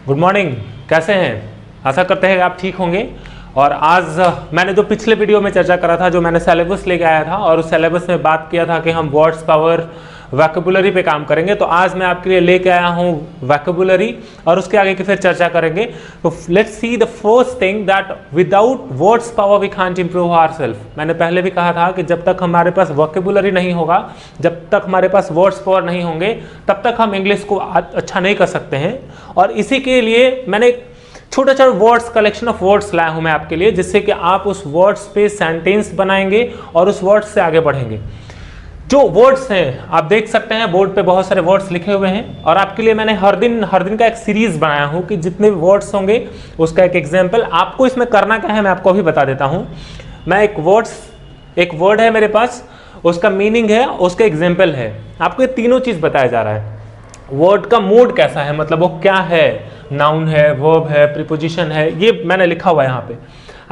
Good morning, कैसे हैं? आशा करते हैं आप ठीक होंगे। और आज मैंने जो पिछले वीडियो में चर्चा करा था, जो मैंने सिलेबस लेके आया था और उस सिलेबस में बात किया था कि हम वर्ड्स पावर वोकैबुलरी पे काम करेंगे, तो आज मैं आपके लिए लेके आया हूँ वोकैबुलरी और उसके आगे की फिर चर्चा करेंगे। तो let's see the first thing that without words power we can't improve ourself. मैंने पहले भी कहा था कि जब तक हमारे पास वोकैबुलरी नहीं होगा, जब तक हमारे पास वर्ड्स पावर नहीं होंगे, तब तक हम इंग्लिश को अच्छा नहीं कर सकते हैं। और इसी के लिए मैंने छोटे छोटे वर्ड्स, कलेक्शन ऑफ वर्ड्स लाया हूं मैं आपके लिए, जिससे कि आप उस वर्ड्स पे सेंटेंस बनाएंगे और उस वर्ड्स से आगे बढ़ेंगे। जो वर्ड्स हैं आप देख सकते हैं बोर्ड पे बहुत सारे वर्ड्स लिखे हुए हैं और आपके लिए मैंने हर दिन का एक सीरीज बनाया हूं कि जितने भी वर्ड्स होंगे उसका एक एग्जाम्पल। आपको इसमें करना क्या है मैं आपको अभी बता देता हूं। मैं एक वर्ड है मेरे पास, उसका मीनिंग है, उसका एग्जाम्पल है। आपको ये तीनों चीज बताया जा रहा है। वर्ड का मोड कैसा है, मतलब वो क्या है, नाउन है, वर्ब है, प्रीपोजिशन है, ये मैंने लिखा हुआ है यहाँ पे।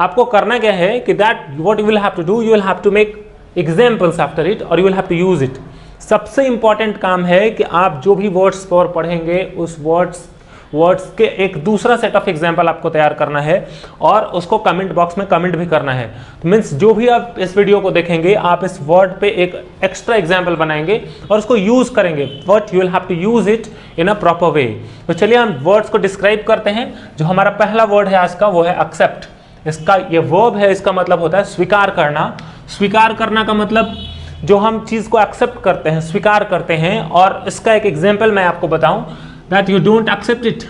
आपको करना क्या है कि that what you will have to do, you will have to make examples after it और you will have to use it. सबसे इंपॉर्टेंट काम है कि आप जो भी वर्ड्स पर पढ़ेंगे उस वर्ड्स के एक दूसरा सेट ऑफ एग्जाम्पल आपको तैयार करना है और उसको कमेंट बॉक्स में कमेंट भी करना है। तो मीन्स जो भी आप इस वीडियो को देखेंगे, आप इस वर्ड पे एक एक्स्ट्रा एग्जाम्पल बनाएंगे और उसको यूज करेंगे। But you will have to use it in a proper way. तो चलिए हम वर्ड्स को डिस्क्राइब करते हैं। जो हमारा पहला वर्ड है आज का, वो है एक्सेप्ट। इसका ये वर्ब है, इसका मतलब होता है स्वीकार करना। स्वीकार करना का मतलब जो हम चीज को एक्सेप्ट करते हैं, स्वीकार करते हैं। और इसका एक एग्जाम्पल मैं आपको बताऊं, that you don't accept it.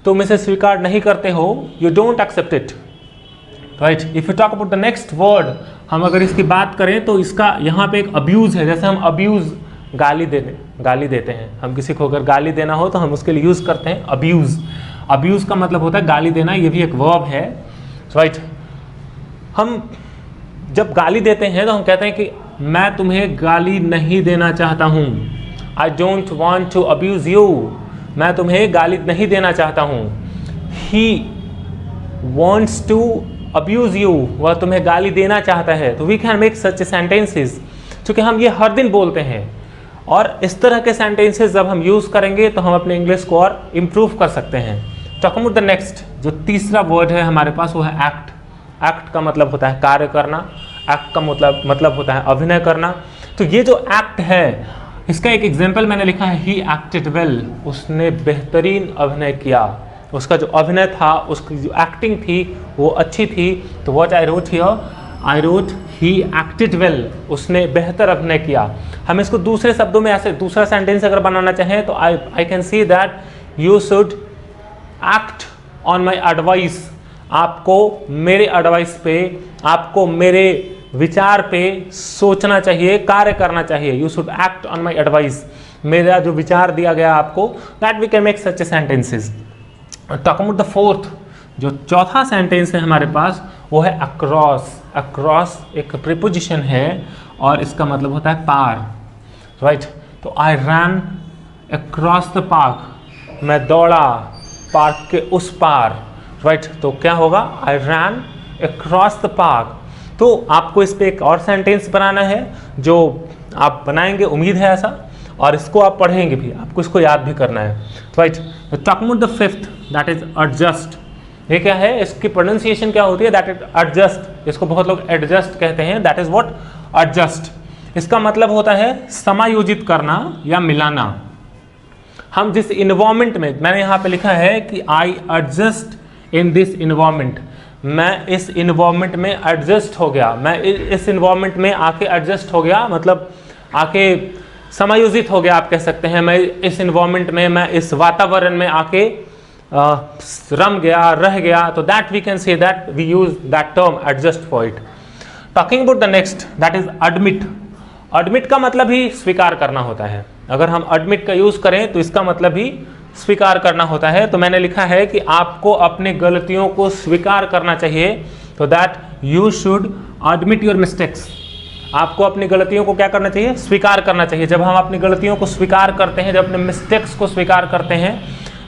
तुम इसे स्वीकार नहीं करते हो, you don't accept it, right. If you talk about the next word, हम अगर इसकी बात करें तो इसका यहाँ पे एक अब्यूज है। जैसे हम अब्यूज गाली देते हैं, हम किसी को अगर गाली देना हो तो हम उसके लिए यूज करते हैं अब्यूज। अब्यूज का मतलब होता है गाली देना, ये भी एक वर्ब है, राइट। हम जब गाली देते हैं तो हम कहते हैं कि मैं तुम्हें गाली नहीं देना चाहता हूं, I don't want to abuse you, मैं तुम्हें गाली नहीं देना चाहता हूं। He wants to abuse you, वह तुम्हें गाली देना चाहता है। तो we can make such sentences, क्योंकि हम ये हर दिन बोलते हैं और इस तरह के सेंटेंसेस जब हम यूज करेंगे तो हम अपने इंग्लिश को और इम्प्रूव कर सकते हैं। टॉकिंग अबाउट द नेक्स्ट, जो तीसरा वर्ड है हमारे पास, वो है एक्ट। एक्ट का मतलब होता है कार्य करना, एक्ट का मतलब होता है अभिनय करना। तो ये जो एक्ट है, इसका एक एग्जाम्पल मैंने लिखा है, ही एक्टेड वेल, उसने बेहतरीन अभिनय किया। उसका जो अभिनय था, उसकी जो एक्टिंग थी वो अच्छी थी। तो what I wrote here, I wrote he acted well, उसने बेहतर अभिनय किया। हम इसको दूसरे शब्दों में ऐसे दूसरा सेंटेंस अगर बनाना चाहें तो I can see that you should act on my advice. आपको मेरे एडवाइस पे, आपको मेरे विचार पे सोचना चाहिए, कार्य करना चाहिए। You should act on my advice, मेरा जो विचार दिया गया आपको, that we can make such sentences. Talking about the fourth, जो चौथा सेंटेंस है हमारे पास, वो है अक्रॉस। अक्रॉस एक प्रीपोजिशन है और इसका मतलब होता है पार, राइट। तो I rain across the park, मैं दौड़ा पार्क के उस पार, राइट। तो क्या होगा, आई रैन अक्रॉस द पार्क। तो आपको इस पे एक और सेंटेंस बनाना है जो आप बनाएंगे, उम्मीद है ऐसा, और इसको आप पढ़ेंगे भी, आपको इसको याद भी करना है, right. Talking about the fifth, that is adjust. ये क्या है, इसकी प्रोनाउंसिएशन क्या होती है, दैट इज एडजस्ट। इसको बहुत लोग एडजस्ट कहते हैं, दैट इज व्हाट, एडजस्ट। इसका मतलब होता है समायोजित करना या मिलाना। हम जिस इन्वायरमेंट में, मैंने यहाँ पे लिखा है कि आई एडजस्ट इन दिस इन्वायरमेंट, मैं इस इन्वायरमेंट में एडजस्ट हो गया, मैं इस इन्वायरमेंट में आके एडजस्ट हो गया, मतलब आके समायोजित हो गया आप कह सकते हैं। मैं इस इन्वायरमेंट में, मैं इस वातावरण में आके रम गया, रह गया। तो that we can say that we use that term adjust for it. Talking about the next, that is admit. Admit का मतलब ही स्वीकार करना होता है। अगर हम एडमिट का यूज करें तो इसका मतलब ही स्वीकार करना होता है। तो मैंने लिखा है कि आपको अपने गलतियों को स्वीकार करना चाहिए। तो that you should admit your mistakes. आपको अपनी गलतियों को क्या करना चाहिए, स्वीकार करना चाहिए। जब हम अपनी गलतियों को स्वीकार करते हैं, जब अपने मिस्टेक्स को स्वीकार करते हैं,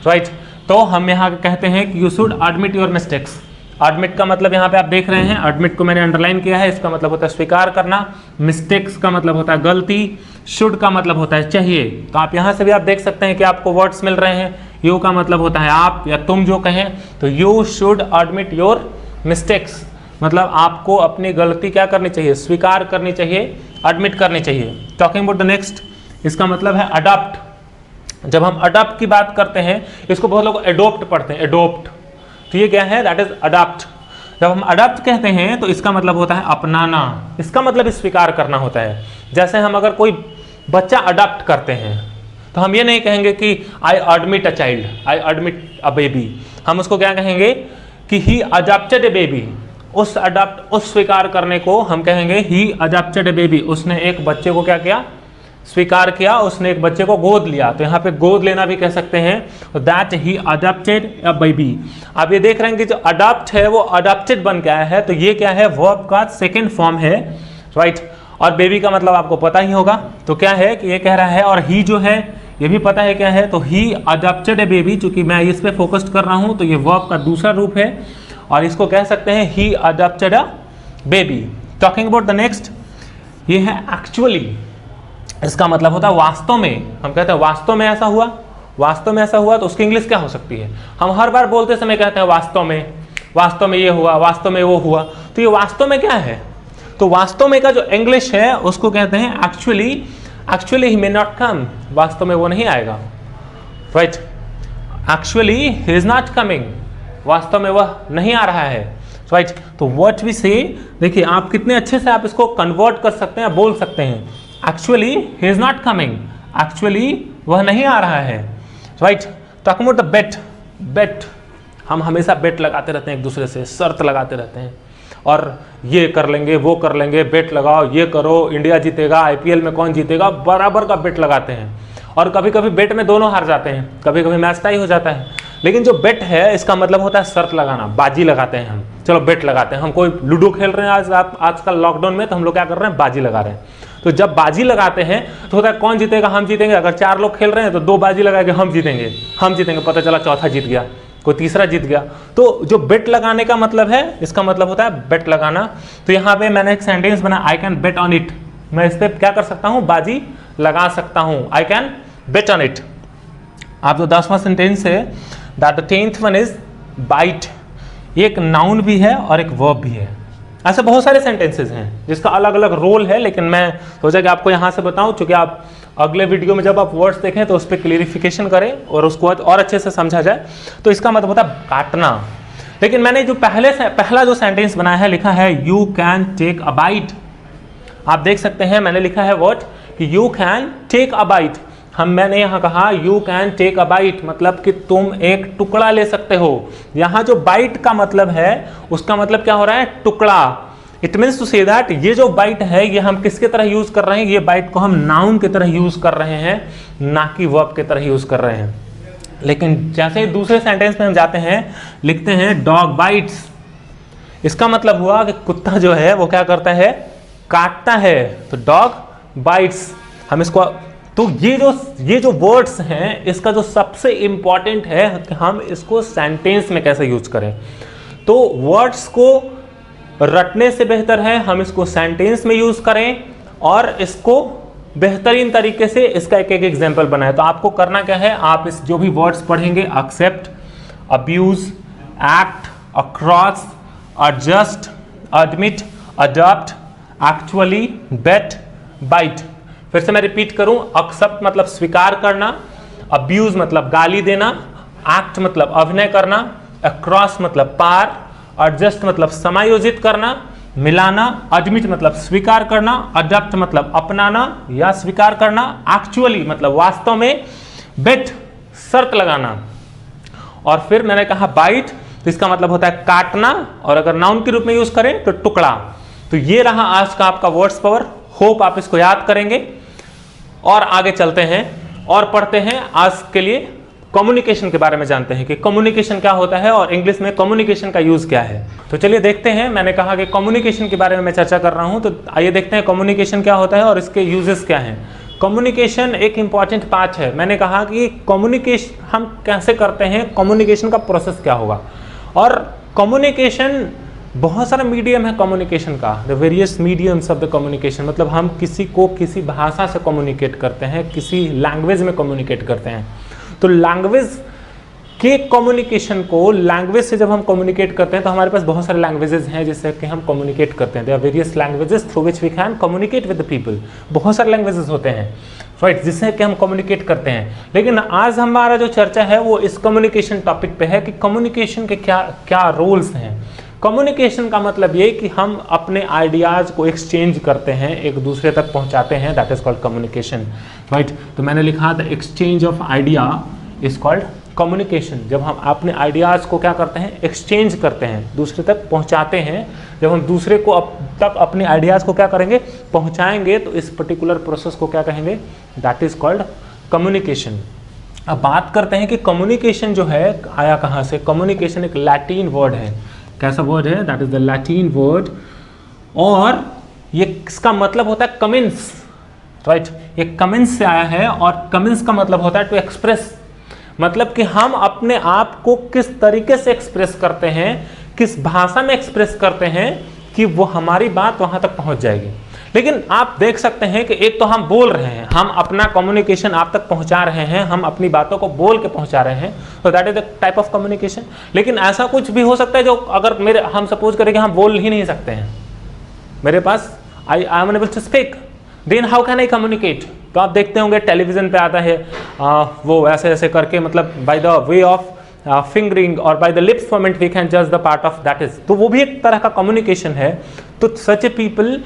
राइट, तो हम यहाँ कहते हैं कि you should admit your mistakes. Admit का मतलब यहाँ पे आप देख रहे हैं, एडमिट को मैंने अंडरलाइन किया है, इसका मतलब होता है स्वीकार करना। मिस्टेक्स का मतलब होता है गलती। शुड का मतलब होता है चाहिए। तो आप यहाँ से भी आप देख सकते हैं कि आपको वर्ड्स मिल रहे हैं। यू का मतलब होता है आप या तुम जो कहें, तो you should admit your mistakes, मतलब आपको अपनी गलती क्या करनी चाहिए, स्वीकार करनी चाहिए, एडमिट करनी चाहिए। टॉकिंग अबाउट द नेक्स्ट, इसका मतलब है अडॉप्ट। जब हम अडॉप्ट की बात करते हैं, इसको बहुत लोग एडोप्ट पढ़ते हैं, एडोप्ट, तो ये क्या है, दैट इज अडॉप्ट। जब हम अडॉप्ट कहते हैं तो इसका मतलब होता है अपनाना, इसका मतलब स्वीकार करना होता है। जैसे हम अगर कोई बच्चा अडॉप्ट करते हैं तो हम ये नहीं कहेंगे कि I admit a child, I admit a baby, हम उसको क्या कहेंगे कि ही अडॉप्टेड ए बेबी, उस स्वीकार करने को हम कहेंगे ही अडॉप्टेड ए बेबी, उसने एक बच्चे को क्या किया, स्वीकार किया, उसने एक बच्चे को गोद लिया। तो यहाँ पे गोद लेना भी कह सकते हैं, that he adopted a baby. आप ये देख रहे हैं कि जो अडॉप्ट है वो अडॉप्टेड बन के आया है, तो ये क्या है, वर्ब का सेकेंड फॉर्म है, राइट। और बेबी का मतलब आपको पता ही होगा, तो क्या है कि ये कह रहा है, और ही जो है ये भी पता है क्या है, तो ही अडॉप्टेड ए बेबी, चूंकि मैं इस पे फोकस कर रहा हूँ तो ये वर्ब का दूसरा रूप है, और इसको कह सकते हैं he adopted a baby. Talking about the next, ये है एक्चुअली, इसका मतलब होता है वास्तव में। हम कहते हैं वास्तव में ऐसा हुआ, वास्तव में ऐसा हुआ, तो उसकी इंग्लिश क्या हो सकती है, हम हर बार बोलते समय कहते हैं वास्तव में ये हुआ, वास्तव में वो हुआ, तो ये वास्तव में क्या है, तो वास्तव में का जो इंग्लिश है उसको कहते हैं actually, actually he may not come, वास्तव में वो नहीं आएगा, right. Actually he is not coming, वास्तव में वह नहीं आ रहा है, राइट। तो व्हाट वी से, देखिए आप कितने अच्छे से आप इसको कन्वर्ट कर सकते हैं, बोल सकते हैं, actually he is not coming, actually वह नहीं आ रहा है, राइट। टॉकिंग अबाउट द बेट, बेट, हम हमेशा बेट लगाते रहते हैं एक दूसरे से, शर्त लगाते रहते हैं, और ये कर लेंगे वो कर लेंगे, बेट लगाओ, ये करो, इंडिया जीतेगा, आईपीएल में कौन जीतेगा, बराबर का बेट लगाते हैं, और कभी कभी बेट में दोनों हार जाते हैं, कभी कभी मैच टाई हो जाता है। लेकिन जो बेट है इसका मतलब होता है शर्त लगाना, बाजी लगाते हैं हम, चलो बेट लगाते हैं, हम कोई लूडो खेल रहे हैं आजकल लॉकडाउन में, तो हम लोग क्या कर रहे हैं, बाजी लगा रहे हैं। तो जब बाजी लगाते हैं तो होता है कौन जीतेगा, हम जीतेंगे। अगर 4 लोग खेल रहे हैं तो 2 बाजी लगा के हम जीतेंगे, पता चला चौथा जीत गया, कोई तीसरा जीत गया। तो जो बेट लगाने का मतलब है, इसका मतलब होता है बेट लगाना। तो यहाँ पे मैंने एक सेंटेंस बना, आई कैन बेट ऑन इट, मैं इस पर क्या कर सकता हूँ, बाजी लगा सकता हूँ, I can bet on it. आप जो 10वां सेंटेंस है, that the 10th one is bite, ये एक नाउन भी है और एक वर्ब भी है। ऐसे बहुत सारे सेंटेंसेस हैं जिसका अलग अलग रोल है, लेकिन मैं सोचा कि आपको यहाँ से बताऊँ, चूँकि आप अगले वीडियो में जब आप वर्ड्स देखें तो उस पर क्लियरिफिकेशन करें और उसको और अच्छे से समझा जाए। तो इसका मतलब होता है काटना। लेकिन मैंने जो पहला जो सेंटेंस बनाया है, लिखा है you can take a bite. आप देख सकते हैं मैंने लिखा है व्हाट, कि you can take a bite. मैंने यहाँ कहा you can take a bite, मतलब कि तुम एक टुकड़ा ले सकते हो। यहाँ जो बाइट का मतलब है उसका मतलब क्या हो रहा है, टुकड़ा। It means to say that ये जो बाइट है ये हम किसके तरह यूज कर रहे हैं, ये बाइट को हम नाउन की तरह यूज कर रहे हैं, ना कि वर्ब की तरह यूज कर रहे हैं। लेकिन जैसे ही दूसरे सेंटेंस में हम जाते हैं, लिखते हैं डॉग बाइट्स, इसका मतलब हुआ कि कुत्ता जो है वो क्या करता है, काटता है। तो डॉग बाइट्स, हम इसको, तो ये जो वर्ड्स हैं इसका जो सबसे इंपॉर्टेंट है कि हम इसको सेंटेंस में कैसे यूज करें। तो वर्ड्स को रटने से बेहतर है हम इसको सेंटेंस में यूज करें और इसको बेहतरीन तरीके से इसका एक एक एग्जाम्पल बनाए। तो आपको करना क्या है, आप इस जो भी वर्ड्स पढ़ेंगे, except, abuse, act, across, adjust, admit, adopt, actually, bet, bite. फिर से मैं रिपीट करूं, एक्सेप्ट मतलब स्वीकार करना, अब्यूज मतलब गाली देना, एक्ट मतलब अभिनय करना, अक्रॉस मतलब पार, एडजस्ट मतलब समायोजित करना, मिलाना, एडमिट मतलब स्वीकार करना, अडॉप्ट मतलब अपनाना या स्वीकार करना, एक्चुअली मतलब वास्तव में, बेट शर्त लगाना, और फिर मैंने कहा बाइट, तो इसका मतलब होता है काटना, और अगर नाउन के रूप में यूज करें तो टुकड़ा। तो ये रहा आज का आपका वर्ड्स पावर। होप आप इसको याद करेंगे और आगे चलते हैं और पढ़ते हैं। आज के लिए कम्युनिकेशन के बारे में जानते हैं कि कम्युनिकेशन क्या होता है और इंग्लिश में कम्युनिकेशन का यूज क्या है। तो चलिए देखते हैं। मैंने कहा कि कम्युनिकेशन के बारे में मैं चर्चा कर रहा हूं, तो आइए देखते हैं कम्युनिकेशन क्या होता है और इसके यूजेस क्या हैं। कम्युनिकेशन एक इंपॉर्टेंट पार्ट है। मैंने कहा कि कम्युनिकेशन हम कैसे करते हैं, कम्युनिकेशन का प्रोसेस क्या होगा। और कम्युनिकेशन बहुत सारा मीडियम है कम्युनिकेशन का, the various mediums of the communication, मतलब हम किसी को किसी भाषा से कम्युनिकेट करते हैं, किसी लैंग्वेज में कम्युनिकेट करते हैं। तो लैंग्वेज कि कम्युनिकेशन को लैंग्वेज से जब हम कम्युनिकेट करते हैं तो हमारे पास बहुत सारे लैंग्वेजेस हैं जिससे कि हम कम्युनिकेट करते हैं। There are various languages through which we can communicate with the people. बहुत सारे लैंग्वेजेस होते हैं राइट, जिससे कि हम कम्युनिकेट करते हैं। लेकिन आज हमारा जो चर्चा है वो इस कम्युनिकेशन टॉपिक पे है कि कम्युनिकेशन के क्या क्या रोल्स हैं। कम्युनिकेशन का मतलब ये कि हम अपने आइडियाज को एक्सचेंज करते हैं, एक दूसरे तक पहुंचाते हैं, that is called communication right. तो मैंने लिखा the exchange of idea is called communication. जब हम अपने आइडियाज़ को क्या करते हैं, एक्सचेंज करते हैं, दूसरे तक पहुंचाते हैं। जब हम दूसरे को तक अपने आइडियाज़ को क्या करेंगे, पहुंचाएंगे, तो इस पर्टिकुलर प्रोसेस को क्या कहेंगे, दैट इज कॉल्ड कम्युनिकेशन। अब बात करते हैं कि कम्युनिकेशन जो है आया कहाँ से। कम्युनिकेशन एक लैटिन वर्ड है। कैसा वर्ड है, that is the Latin word, और ये इसका मतलब होता है कमिंस राइट। ये कमिंस से आया है और कमिंस का मतलब होता है टू एक्सप्रेस, मतलब कि हम अपने आप को किस तरीके से एक्सप्रेस करते हैं, किस भाषा में एक्सप्रेस करते हैं कि वो हमारी बात वहां तक पहुंच जाएगी। लेकिन आप देख सकते हैं कि एक तो हम बोल रहे हैं, हम अपना कम्युनिकेशन आप तक पहुंचा रहे हैं, हम अपनी बातों को बोल के पहुंचा रहे हैं, तो that is the type of communication. लेकिन ऐसा कुछ भी हो सकता है जो अगर हम सपोज करें कि हम बोल ही नहीं सकते हैं, मेरे पास I am unable to speak, then how can I communicate. तो आप देखते होंगे टेलीविजन पे आता है वो ऐसे ऐसे करके, मतलब by the way of fingering और by the lips movement we can जज the part of that is, तो वो भी एक तरह का कम्युनिकेशन है। तो such a people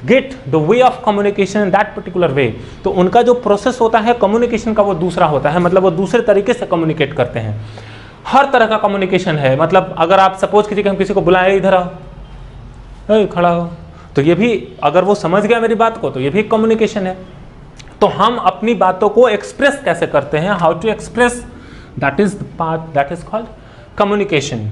get the way of communication in that particular way. तो उनका जो प्रोसेस होता है कम्युनिकेशन का वो दूसरा होता है, मतलब वो दूसरे तरीके से कम्युनिकेट करते हैं। हर तरह का कम्युनिकेशन है, मतलब अगर आप सपोज कीजिए कि हम किसी को बुलाएं, इधर आओ, खड़ा हो, तो ये भी अगर वो समझ गया मेरी बात को तो ये भी कम्युनिकेशन है। तो हम अपनी बातों को एक्सप्रेस कैसे करते हैं, how to express, that is the part that is called communication.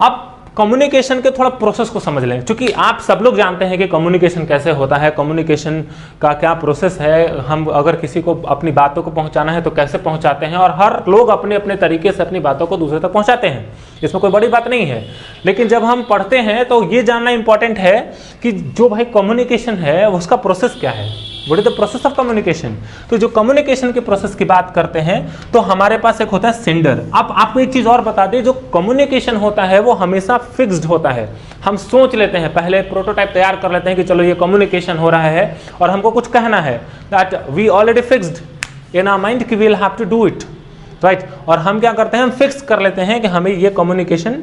अब कम्युनिकेशन के थोड़ा प्रोसेस को समझ लें, क्योंकि आप सब लोग जानते हैं कि कम्युनिकेशन कैसे होता है, कम्युनिकेशन का क्या प्रोसेस है, हम अगर किसी को अपनी बातों को पहुंचाना है तो कैसे पहुंचाते हैं, और हर लोग अपने अपने तरीके से अपनी बातों को दूसरे तक पहुंचाते हैं, इसमें कोई बड़ी बात नहीं है। लेकिन जब हम पढ़ते हैं तो ये जानना इंपॉर्टेंट है कि जो भाई कम्युनिकेशन है उसका प्रोसेस क्या है, what is the process of communication. तो जो कम्युनिकेशन के प्रोसेस की बात करते हैं तो हमारे पास एक होता है सेंडर। अब आपको एक चीज और बता दें, जो कम्युनिकेशन होता है वो हमेशा फिक्स्ड होता है। हम सोच लेते हैं, पहले प्रोटोटाइप तैयार कर लेते हैं कि चलो ये कम्युनिकेशन हो रहा है और हमको कुछ कहना है, that we already fixed in our mind कि we will have to do it right. और हम क्या करते हैं, हम फिक्स कर लेते हैं कि हमें ये कम्युनिकेशन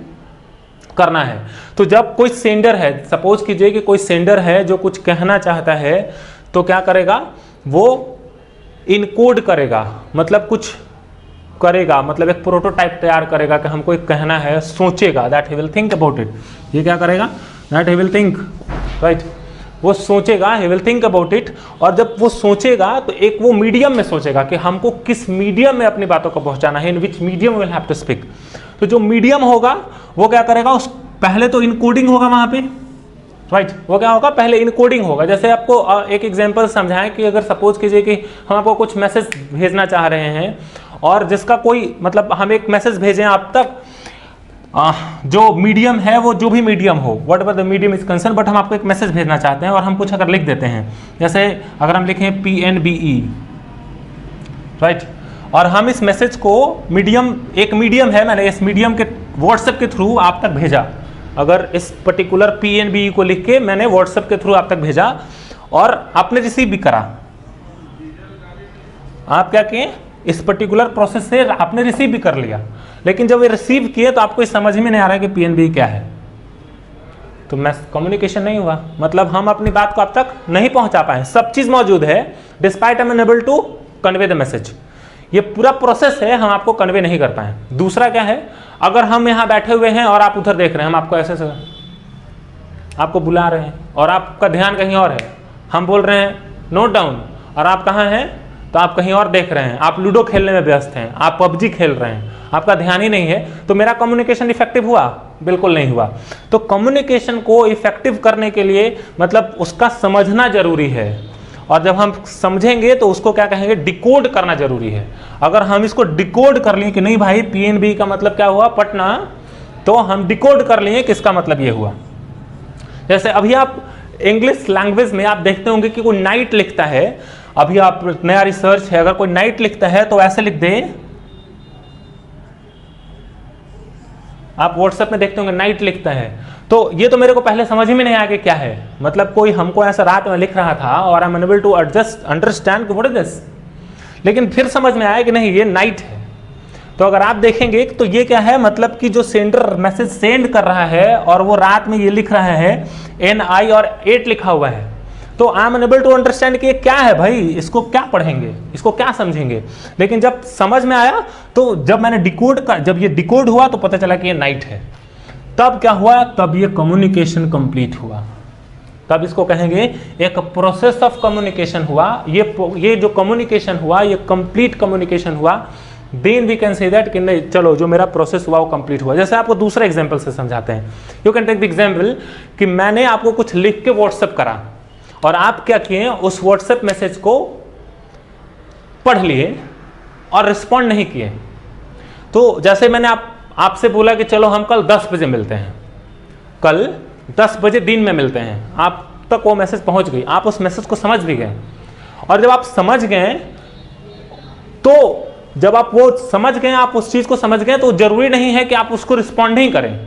करना है। तो जब कोई सेंडर है, सपोज कीजिए कि कोई सेंडर है जो कुछ कहना चाहता है, तो क्या करेगा, वो इनकोड करेगा, मतलब कुछ करेगा, मतलब एक प्रोटोटाइप तैयार करेगा कि हमको एक कहना है, सोचेगा, that he will think about it. ये क्या करेगा, that he will think right, वो सोचेगा, he will think about it. और जब वो सोचेगा तो एक वो मीडियम में सोचेगा कि हमको किस मीडियम में अपनी बातों को पहुंचाना है, in which medium will have to speak. तो जो मीडियम होगा वो क्या करेगा, उस पहले तो इनकोडिंग होगा वहां पे राइट। वो क्या होगा, पहले इनकोडिंग होगा। जैसे आपको एक एग्जांपल समझाएं कि अगर सपोज कीजिए कि हम आपको कुछ मैसेज भेजना चाह रहे हैं और जिसका कोई मतलब हम एक मैसेज भेजें आप तक, जो मीडियम है वो जो भी मीडियम हो, what ever the medium is concern, but हम आपको एक मैसेज भेजना चाहते हैं और हम कुछ अगर लिख देते हैं, जैसे अगर हम लिखें PNBE राइट, और हम इस मैसेज को मीडियम, एक मीडियम है, मैंने इस मीडियम के व्हाट्सएप के थ्रू आप तक भेजा, अगर इस पर्टिकुलर PNBE को लिख के मैंने व्हाट्सएप के थ्रू आप तक भेजा और आपने रिसीव भी करा, आप क्या किए, इस पर्टिकुलर प्रोसेस से आपने रिसीव भी कर लिया। लेकिन जब ये रिसीव किए तो आपको समझ में नहीं आ रहा है कि PNBE क्या है, तो कम्युनिकेशन नहीं हुआ, मतलब हम अपनी बात को आप तक नहीं पहुंचा पाए। सब चीज मौजूद है, despite I am unable to convey the message, ये पूरा प्रोसेस है, हम आपको कन्वे नहीं कर पाए। दूसरा क्या है, अगर हम यहाँ बैठे हुए हैं और आप उधर देख रहे हैं, हम आपको ऐसे आपको बुला रहे हैं और आपका ध्यान कहीं और है, हम बोल रहे हैं नोट डाउन, और आप कहाँ हैं, तो आप कहीं और देख रहे हैं, आप लूडो खेलने में व्यस्त हैं, आप PUBG खेल रहे हैं, आपका ध्यान ही नहीं है, तो मेरा कम्युनिकेशन इफेक्टिव हुआ, बिल्कुल नहीं हुआ। तो कम्युनिकेशन को इफेक्टिव करने के लिए मतलब उसका समझना जरूरी है, और जब हम समझेंगे तो उसको क्या कहेंगे, डिकोड करना जरूरी है। अगर हम इसको डिकोड कर लिए कि नहीं भाई PNBE का मतलब क्या हुआ, पटना, तो हम डिकोड कर लिए कि इसका मतलब ये हुआ। जैसे अभी आप इंग्लिश लैंग्वेज में आप देखते होंगे कि कोई नाइट लिखता है, अभी आप नया रिसर्च है, अगर कोई नाइट लिखता है तो ऐसे लिख दे आप व्हाट्सएप में देखते होंगे नाइट लिखता है, तो ये तो मेरे को पहले समझ में नहीं आया कि क्या है, मतलब कोई हमको ऐसा रात में लिख रहा था और I am unable to understand what is this, लेकिन फिर समझ में आया कि नहीं ये नाइट है। तो अगर आप देखेंगे तो ये क्या है, मतलब कि जो सेंडर मैसेज सेंड कर रहा है और वो रात में ये लिख रहा है NI और 8 लिखा हुआ है, तो I am unable to understand कि ये क्या है भाई, इसको क्या पढ़ेंगे, इसको क्या समझेंगे। लेकिन जब समझ में आया, तो जब मैंने जब ये डिकोड हुआ तो पता चला कि ये नाइट है। तब क्या हुआ, तब ये कम्युनिकेशन कंप्लीट हुआ, तब इसको कहेंगे एक प्रोसेस ऑफ कम्युनिकेशन हुआ। ये जो कम्युनिकेशन हुआ ये कंप्लीट कम्युनिकेशन हुआ। Then we can say that कि नहीं चलो जो मेरा प्रोसेस हुआ वो कंप्लीट हुआ। जैसे आपको दूसरा एग्जांपल से समझाते हैं। You can take the example कि मैंने आपको कुछ लिख के व्हाट्सएप करा और आप क्या किए, उस व्हाट्सएप मैसेज को पढ़ लिए और रिस्पॉन्ड नहीं किए। तो जैसे मैंने आपसे बोला कि चलो हम कल 10 बजे मिलते हैं, कल 10 बजे दिन में मिलते हैं, आप तक वो मैसेज पहुंच गई, आप उस मैसेज को समझ भी गए। और जब आप समझ गए, तो जब आप वो समझ गए, आप उस चीज को समझ गए, तो जरूरी नहीं है कि आप उसको रिस्पॉन्ड नहीं करें।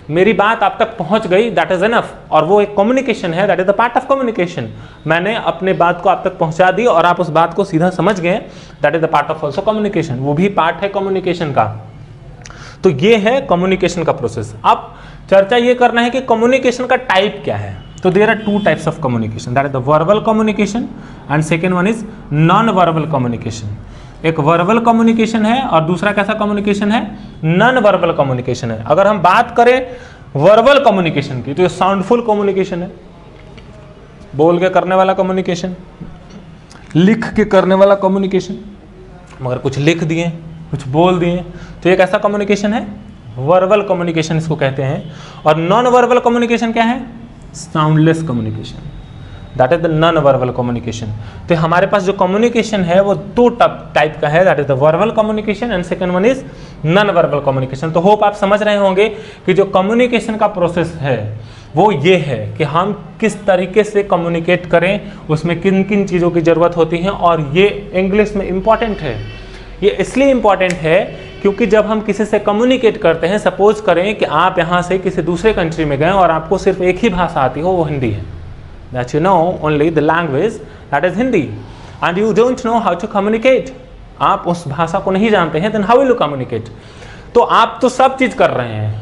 मेरी बात आप तक पहुंच गई, दैट इज एनफ। और वो एक कम्युनिकेशन है, that is the part of communication. मैंने अपने बात को आप तक पहुंचा दी और आप उस बात को सीधा समझ गए, that is the part of also communication. वो भी पार्ट है कम्युनिकेशन का। तो ये है कम्युनिकेशन का प्रोसेस। अब चर्चा ये करना है कि कम्युनिकेशन का टाइप क्या है। तो there are 2 types of communication, that is the verbal communication and second one is non verbal communication. एक वर्बल कम्युनिकेशन है और दूसरा कैसा कम्युनिकेशन है, नॉन वर्बल कम्युनिकेशन है। अगर हम बात करें वर्बल कम्युनिकेशन की, तो ये साउंडफुल कम्युनिकेशन है, बोल के करने वाला कम्युनिकेशन, लिख के करने वाला कम्युनिकेशन। मगर कुछ लिख दिए, कुछ बोल दिए, तो एक ऐसा कम्युनिकेशन है, वर्बल कम्युनिकेशन इसको कहते हैं। और नॉन वर्बल कम्युनिकेशन क्या है, soundless communication, that is the non verbal communication. तो हमारे पास जो कम्युनिकेशन है वो 2 टाइप का है, that is the verbal communication and second one is non verbal communication. तो होप आप समझ रहे होंगे कि जो कम्युनिकेशन का प्रोसेस है वो ये है कि हम किस तरीके से कम्युनिकेट करें, उसमें किन किन चीज़ों की ज़रूरत होती है। और ये इंग्लिश में इम्पॉर्टेंट है। ये इसलिए इम्पॉर्टेंट है क्योंकि जब हम किसी से कम्युनिकेट करते हैं, सपोज करें कि आप यहाँ से किसी दूसरे कंट्री में गए और आपको सिर्फ एक ही भाषा आती हो, वो हिंदी है, that you know only the language that is Hindi and you don't know how to communicate, आप उस भाषा को नहीं जानते हैं, then how will you communicate? तो आप तो सब चीज़ कर रहे हैं,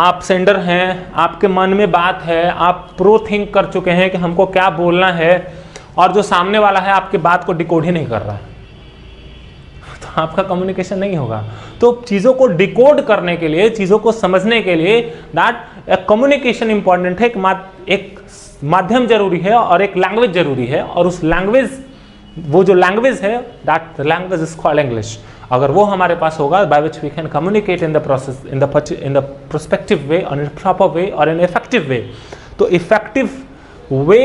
आप सेंडर हैं, आपके मन में बात है, आप प्रो थिंक कर चुके हैं कि हमको क्या बोलना है, और जो सामने वाला है आपके बात को डिकोड ही नहीं कर रहा है, तो आपका कम्युनिकेशन नहीं होगा। तो चीज़ों को डिकोड करने के लिए, चीज़ों को समझने के लिए दैट कम्युनिकेशन इंपॉर्टेंट है। एक माध्यम जरूरी है और एक लैंग्वेज जरूरी है, और उस लैंग्वेज, वो जो लैंग्वेज है, that language is called English. अगर वो हमारे पास होगा, by which we can communicate in the process, in the prospective way, और इन प्रॉपर वे, और इन इफेक्टिव वे। तो effective way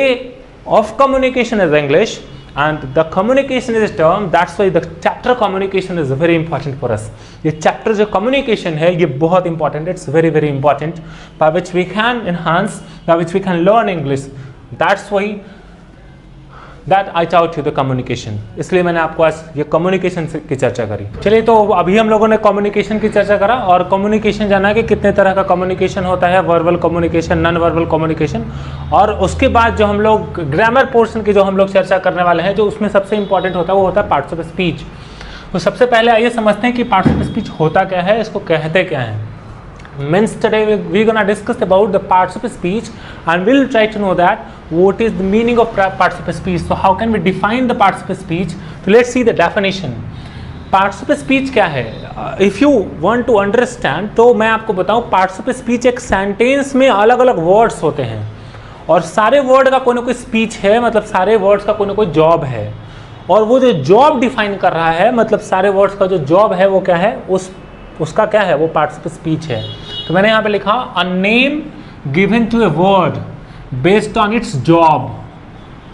of communication is English, and the communication is a term, that's why the chapter communication is very important for us. ये chapter जो communication है ये बहुत important, it's very very important, by which we can enhance, by which we can learn English. That's why that I taught you the communication. इसलिए मैंने आपको आज ये communication की चर्चा करी। चलिए, तो अभी हम लोगों ने communication की चर्चा करा और communication जाना कि कितने तरह का communication होता है, verbal communication, non verbal communication। और उसके बाद जो हम लोग grammar portion की जो हम लोग चर्चा करने वाले हैं, जो उसमें सबसे important होता है वो होता है parts of speech। तो सबसे पहले आइए समझते हैं कि parts of speech होता क्या है, इसको कहते क्या है। Means today we're gonna discuss about the parts of speech and we'll try to know that what is the meaning of parts of speech. So how can we define the parts of speech? So let's see the definition. Parts of speech क्या है? If you want to understand, तो मैं आपको बताऊँ, parts of speech एक sentence में अलग अलग words होते हैं और सारे word का कोई ना कोई speech है, मतलब सारे words का कोई ना कोई job है, और वो जो job define कर रहा है, मतलब सारे words का जो job है वो क्या है, उसका क्या है, वो parts of speech है। तो मैंने यहाँ पे लिखा a name given to a word based on its job।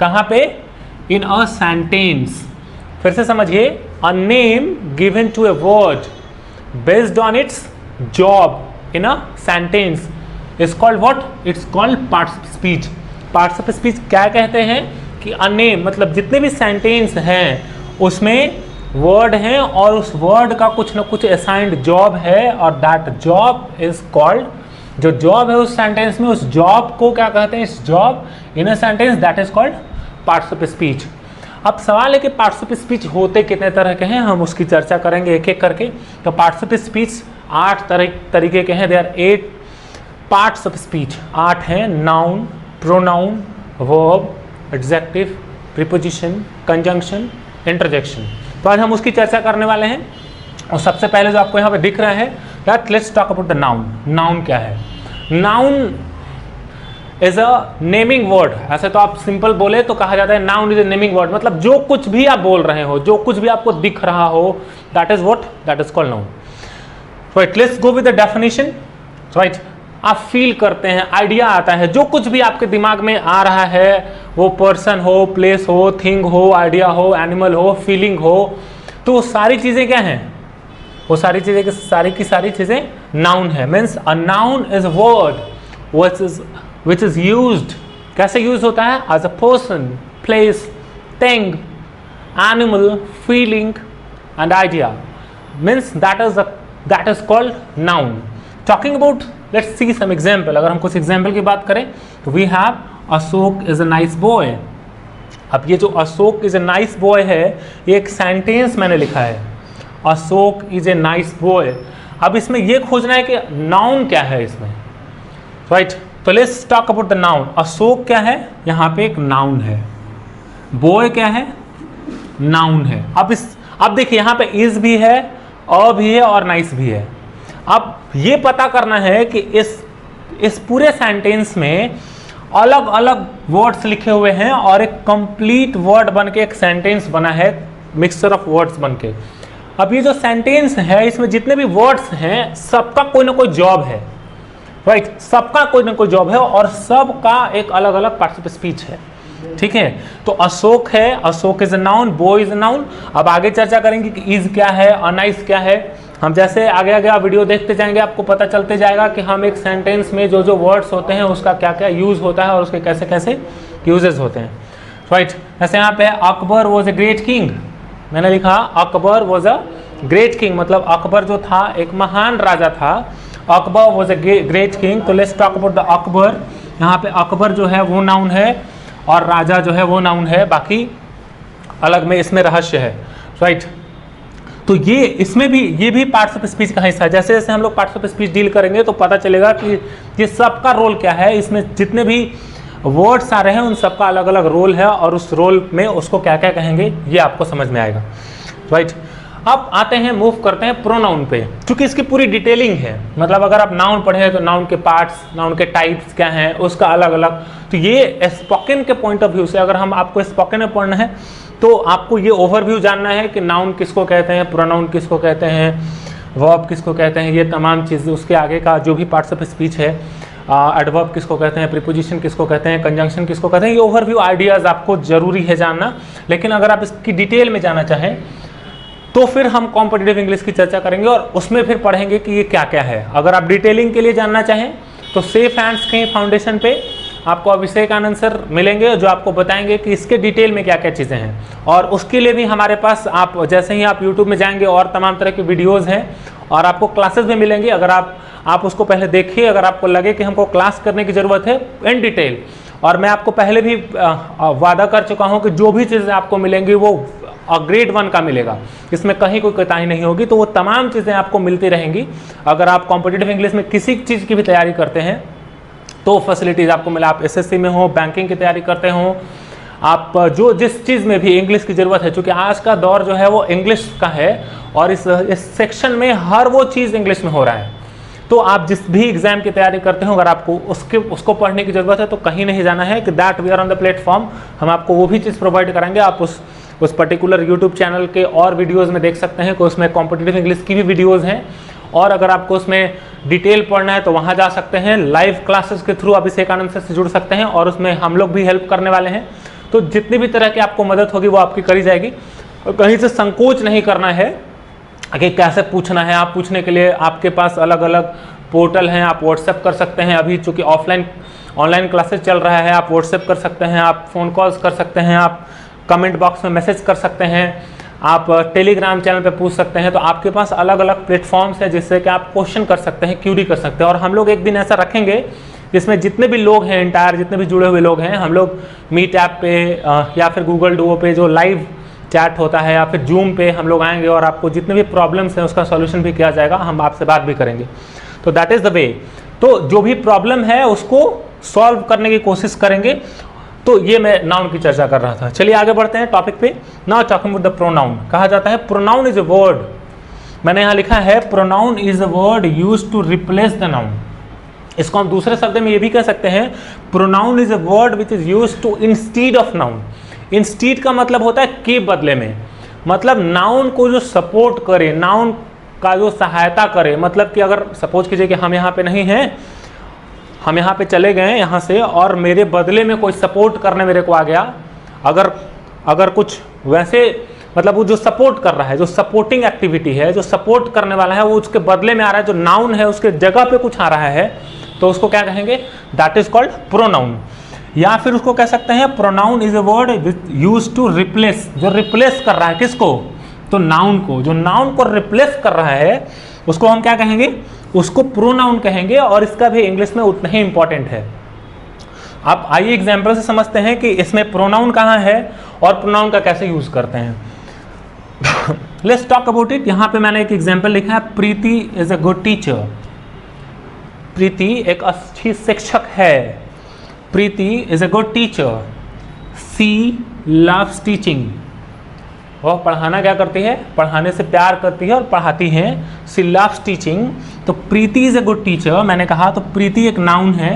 कहाँ पे? in a sentence। फिर से समझिए, a name given to a word based on its job in a sentence is called what? It's called parts of speech। parts of speech क्या कहते हैं कि a name, मतलब जितने भी sentence हैं उसमें वर्ड हैं और उस वर्ड का कुछ ना कुछ असाइंड जॉब है और दैट जॉब इज कॉल्ड, जो जॉब है उस सेंटेंस में, उस जॉब को क्या कहते हैं, इस job in a sentence that is called parts of speech. अब सवाल है कि पार्ट्स ऑफ स्पीच होते कितने तरह के हैं, हम उसकी चर्चा करेंगे एक एक करके। तो पार्ट्स ऑफ स्पीच 8 तरीके के हैं। देयर 8 पार्ट्स ऑफ स्पीच, 8 हैं। Noun, pronoun, verb, adjective, preposition, conjunction, interjection. तो आज हम उसकी चर्चा करने वाले हैं। और सबसे पहले जो आपको यहाँ पे दिख रहा है that let's talk about the noun. Noun क्या है? Noun is a naming word. ऐसे तो आप सिंपल बोले तो कहा जाता है noun is a naming word, मतलब जो कुछ भी आप बोल रहे हो, जो कुछ भी आपको दिख रहा हो, that is what, that is called noun. Right, let's go with the definition. Right, आप फील करते हैं, आइडिया आता है, जो कुछ भी आपके दिमाग में आ रहा है, वो पर्सन हो, प्लेस हो, थिंग हो, आइडिया हो, एनिमल हो, फीलिंग हो, तो वो सारी चीजें क्या हैं? वो सारी चीजें की सारी चीजें नाउन है। Means a noun is a word which is used, कैसे यूज होता है? as a person, place, thing, animal, feeling and idea, means that is called noun. Talking about, let's see some example. अगर हम कुछ example की बात करें तो we have Ashok is a nice boy. अब ये जो Ashok is a nice boy है, ये एक सेंटेंस मैंने लिखा है, Ashok is a nice boy. अब इसमें ये खोजना है कि नाउन क्या है इसमें। राइट, तो let's talk about the noun. Ashok क्या है? यहाँ पे एक नाउन है। बॉय क्या है? नाउन है। अब देखिए यहाँ पे इज भी है, अ भी है और नाइस भी है। अब ये पता करना है कि इस पूरे सेंटेंस में अलग अलग वर्ड्स लिखे हुए हैं और एक कंप्लीट वर्ड बन के एक सेंटेंस बना है, मिक्सचर ऑफ वर्ड्स बन के। अब ये जो सेंटेंस है, इसमें जितने भी वर्ड्स हैं, सबका कोई ना कोई जॉब है। राइट, सबका कोई ना कोई जॉब है और सबका एक अलग अलग पार्ट्स ऑफ स्पीच है। ठीक है, तो अशोक है, Ashok is a noun, boy is a noun. अब आगे चर्चा करेंगे कि इज क्या है, अनाइस क्या है। हम जैसे आगे आगे आप वीडियो देखते जाएंगे, आपको पता चलते जाएगा कि हम एक सेंटेंस में जो जो वर्ड्स होते हैं उसका क्या क्या यूज होता है और उसके कैसे कैसे यूजेस होते हैं। राइट, जैसे यहाँ पे Akbar was a great king, मैंने लिखा Akbar was a great king, मतलब अकबर जो था एक महान राजा था। Akbar was a great king. तो let's talk about the Akbar. यहाँ पे अकबर जो है वो नाउन है और राजा जो है वो नाउन है, बाकी अलग में इसमें रहस्य है। राइट, तो ये भी पार्ट्स ऑफ स्पीच का हिस्सा है। जैसे जैसे हम लोग पार्ट्स ऑफ स्पीच डील करेंगे तो पता चलेगा कि ये सबका रोल क्या है, इसमें जितने भी वर्ड्स आ रहे हैं उन सबका अलग अलग रोल है और उस रोल में उसको क्या क्या कहेंगे ये आपको समझ में आएगा। राइट, अब आते हैं, मूव करते हैं प्रोनाउन पे, क्योंकि इसकी पूरी डिटेलिंग है। मतलब अगर आप नाउन पढ़े तो नाउन के पार्ट्स, नाउन के टाइप्स क्या हैं, उसका अलग अलग। तो ये स्पोकन के पॉइंट ऑफ व्यू से, अगर हम आपको स्पोकन में पढ़ना है तो आपको ये ओवरव्यू जानना है कि नाउन किसको कहते हैं, प्रोनाउन किसको कहते हैं, वर्ब किसको कहते हैं, ये तमाम चीज़, उसके आगे का जो भी पार्ट्स ऑफ स्पीच है, एडवर्ब किसको कहते हैं, प्रीपोजिशन किसको कहते हैं, कंजंक्शन किसको कहते हैं, ये ओवरव्यू आइडियाज़ आपको जरूरी है जानना। लेकिन अगर आप इसकी डिटेल में जाना चाहें तो फिर हम कॉम्पिटिटिव इंग्लिश की चर्चा करेंगे और उसमें फिर पढ़ेंगे कि ये क्या क्या है। अगर आप डिटेलिंग के लिए जानना चाहें तो सेफ हैंड्स के फाउंडेशन पे आपको अभिषेक आनंद सर मिलेंगे जो आपको बताएंगे कि इसके डिटेल में क्या क्या चीज़ें हैं। और उसके लिए भी हमारे पास, आप जैसे ही आप यूट्यूब में जाएंगे और तमाम तरह की वीडियोज़ हैं और आपको क्लासेस भी मिलेंगी। अगर आप उसको पहले देखिए, अगर आपको लगे कि हमको क्लास करने की ज़रूरत है इन डिटेल, और मैं आपको पहले भी वादा कर चुका हूँ कि जो भी चीज़ें आपको मिलेंगी वो ग्रेड 1 का मिलेगा, इसमें कहीं कोई कोताही नहीं होगी। तो वो तमाम चीज़ें आपको मिलती रहेंगी। अगर आप कॉम्पिटिटिव इंग्लिश में किसी चीज़ की भी तैयारी करते हैं तो फैसिलिटीज़ आपको मिला। आप एसएससी में हो, बैंकिंग की तैयारी करते हो, आप जो जिस चीज़ में भी इंग्लिश की ज़रूरत है, क्योंकि आज का दौर जो है वो इंग्लिश का है और इस सेक्शन में हर वो चीज़ इंग्लिश में हो रहा है। तो आप जिस भी एग्जाम की तैयारी करते हो, अगर आपको उसको पढ़ने की ज़रूरत है तो कहीं नहीं जाना है कि that we are on the platform. हम आपको वो भी चीज़ प्रोवाइड कराएंगे। आप उस पर्टिकुलर यूट्यूब चैनल के और वीडियोज़ में देख सकते हैं कि उसमें कॉम्पिटिटिव इंग्लिश की भी वीडियोज़ हैं। और अगर आपको उसमें डिटेल पढ़ना है तो वहाँ जा सकते हैं। लाइव क्लासेस के थ्रू अभिषेक आनंद से जुड़ सकते हैं और उसमें हम लोग भी हेल्प करने वाले हैं। तो जितनी भी तरह की आपको मदद होगी वो आपकी करी जाएगी और कहीं से संकोच नहीं करना है कि कैसे पूछना है। आप पूछने के लिए आपके पास अलग अलग पोर्टल हैं, आप व्हाट्सएप कर सकते हैं। अभी चूँकि ऑनलाइन क्लासेस चल रहा है, आप व्हाट्सएप कर सकते हैं, आप फ़ोन कॉल्स कर सकते हैं, आप कमेंट बॉक्स में मैसेज कर सकते हैं, आप टेलीग्राम चैनल पे पूछ सकते हैं। तो आपके पास अलग अलग प्लेटफॉर्म्स हैं जिससे कि आप क्वेश्चन कर सकते हैं, क्यूरी कर सकते हैं। और हम लोग एक दिन ऐसा रखेंगे जिसमें जितने भी लोग हैं एंटायर, जितने भी जुड़े हुए लोग हैं, हम लोग मीट ऐप पे या फिर गूगल डुओ पे जो लाइव चैट होता है या फिर जूम पे हम लोग आएंगे और आपको जितने भी प्रॉब्लम्स हैं उसका सॉल्यूशन भी किया जाएगा, हम आपसे बात भी करेंगे। तो दैट इज़ द वे। तो जो भी प्रॉब्लम है उसको सॉल्व करने की कोशिश करेंगे। तो ये मैं नाउन की चर्चा कर रहा था। चलिए आगे बढ़ते हैं टॉपिक पे। Now talking about the pronoun. कहा जाता है प्रोनाउन इज अ वर्ड, मैंने यहाँ लिखा है pronoun is a word used to replace the noun. इसको हम दूसरे शब्द में ये भी कह सकते हैं pronoun is a word which is used to instead of noun. Instead का मतलब होता है के बदले में, मतलब नाउन को जो सपोर्ट करे, नाउन का जो सहायता करे। मतलब कि अगर सपोज कीजिए कि हम यहाँ पे नहीं हैं, हम यहाँ पे चले गए यहाँ से और मेरे बदले में कोई सपोर्ट करने मेरे को आ गया, अगर कुछ वैसे मतलब वो जो सपोर्ट कर रहा है, जो सपोर्टिंग एक्टिविटी है, जो सपोर्ट करने वाला है, वो उसके बदले में आ रहा है, जो नाउन है उसके जगह पे कुछ आ रहा है, तो उसको क्या कहेंगे? That is called pronoun. या फिर उसको कह सकते हैं pronoun is a word used to replace, जो रिप्लेस कर रहा है किसको? तो नाउन को। जो नाउन को रिप्लेस कर रहा है उसको हम क्या कहेंगे? उसको प्रोनाउन कहेंगे। और इसका भी इंग्लिश में उतना ही इंपॉर्टेंट है। आप आइए एग्जाम्पल से समझते हैं कि इसमें प्रोनाउन कहाँ है और प्रोनाउन का कैसे यूज करते हैं। Let's talk about it. यहाँ पे मैंने एक एग्जाम्पल लिखा है, Preeti is a good teacher. Preeti एक अच्छी शिक्षक है। Preeti is a good teacher. She loves teaching. वह पढ़ाना क्या करती है? पढ़ाने से प्यार करती है और पढ़ाती है। सी लव्स टीचिंग। तो प्रीति इज अ गुड टीचर मैंने कहा, तो प्रीति एक नाउन है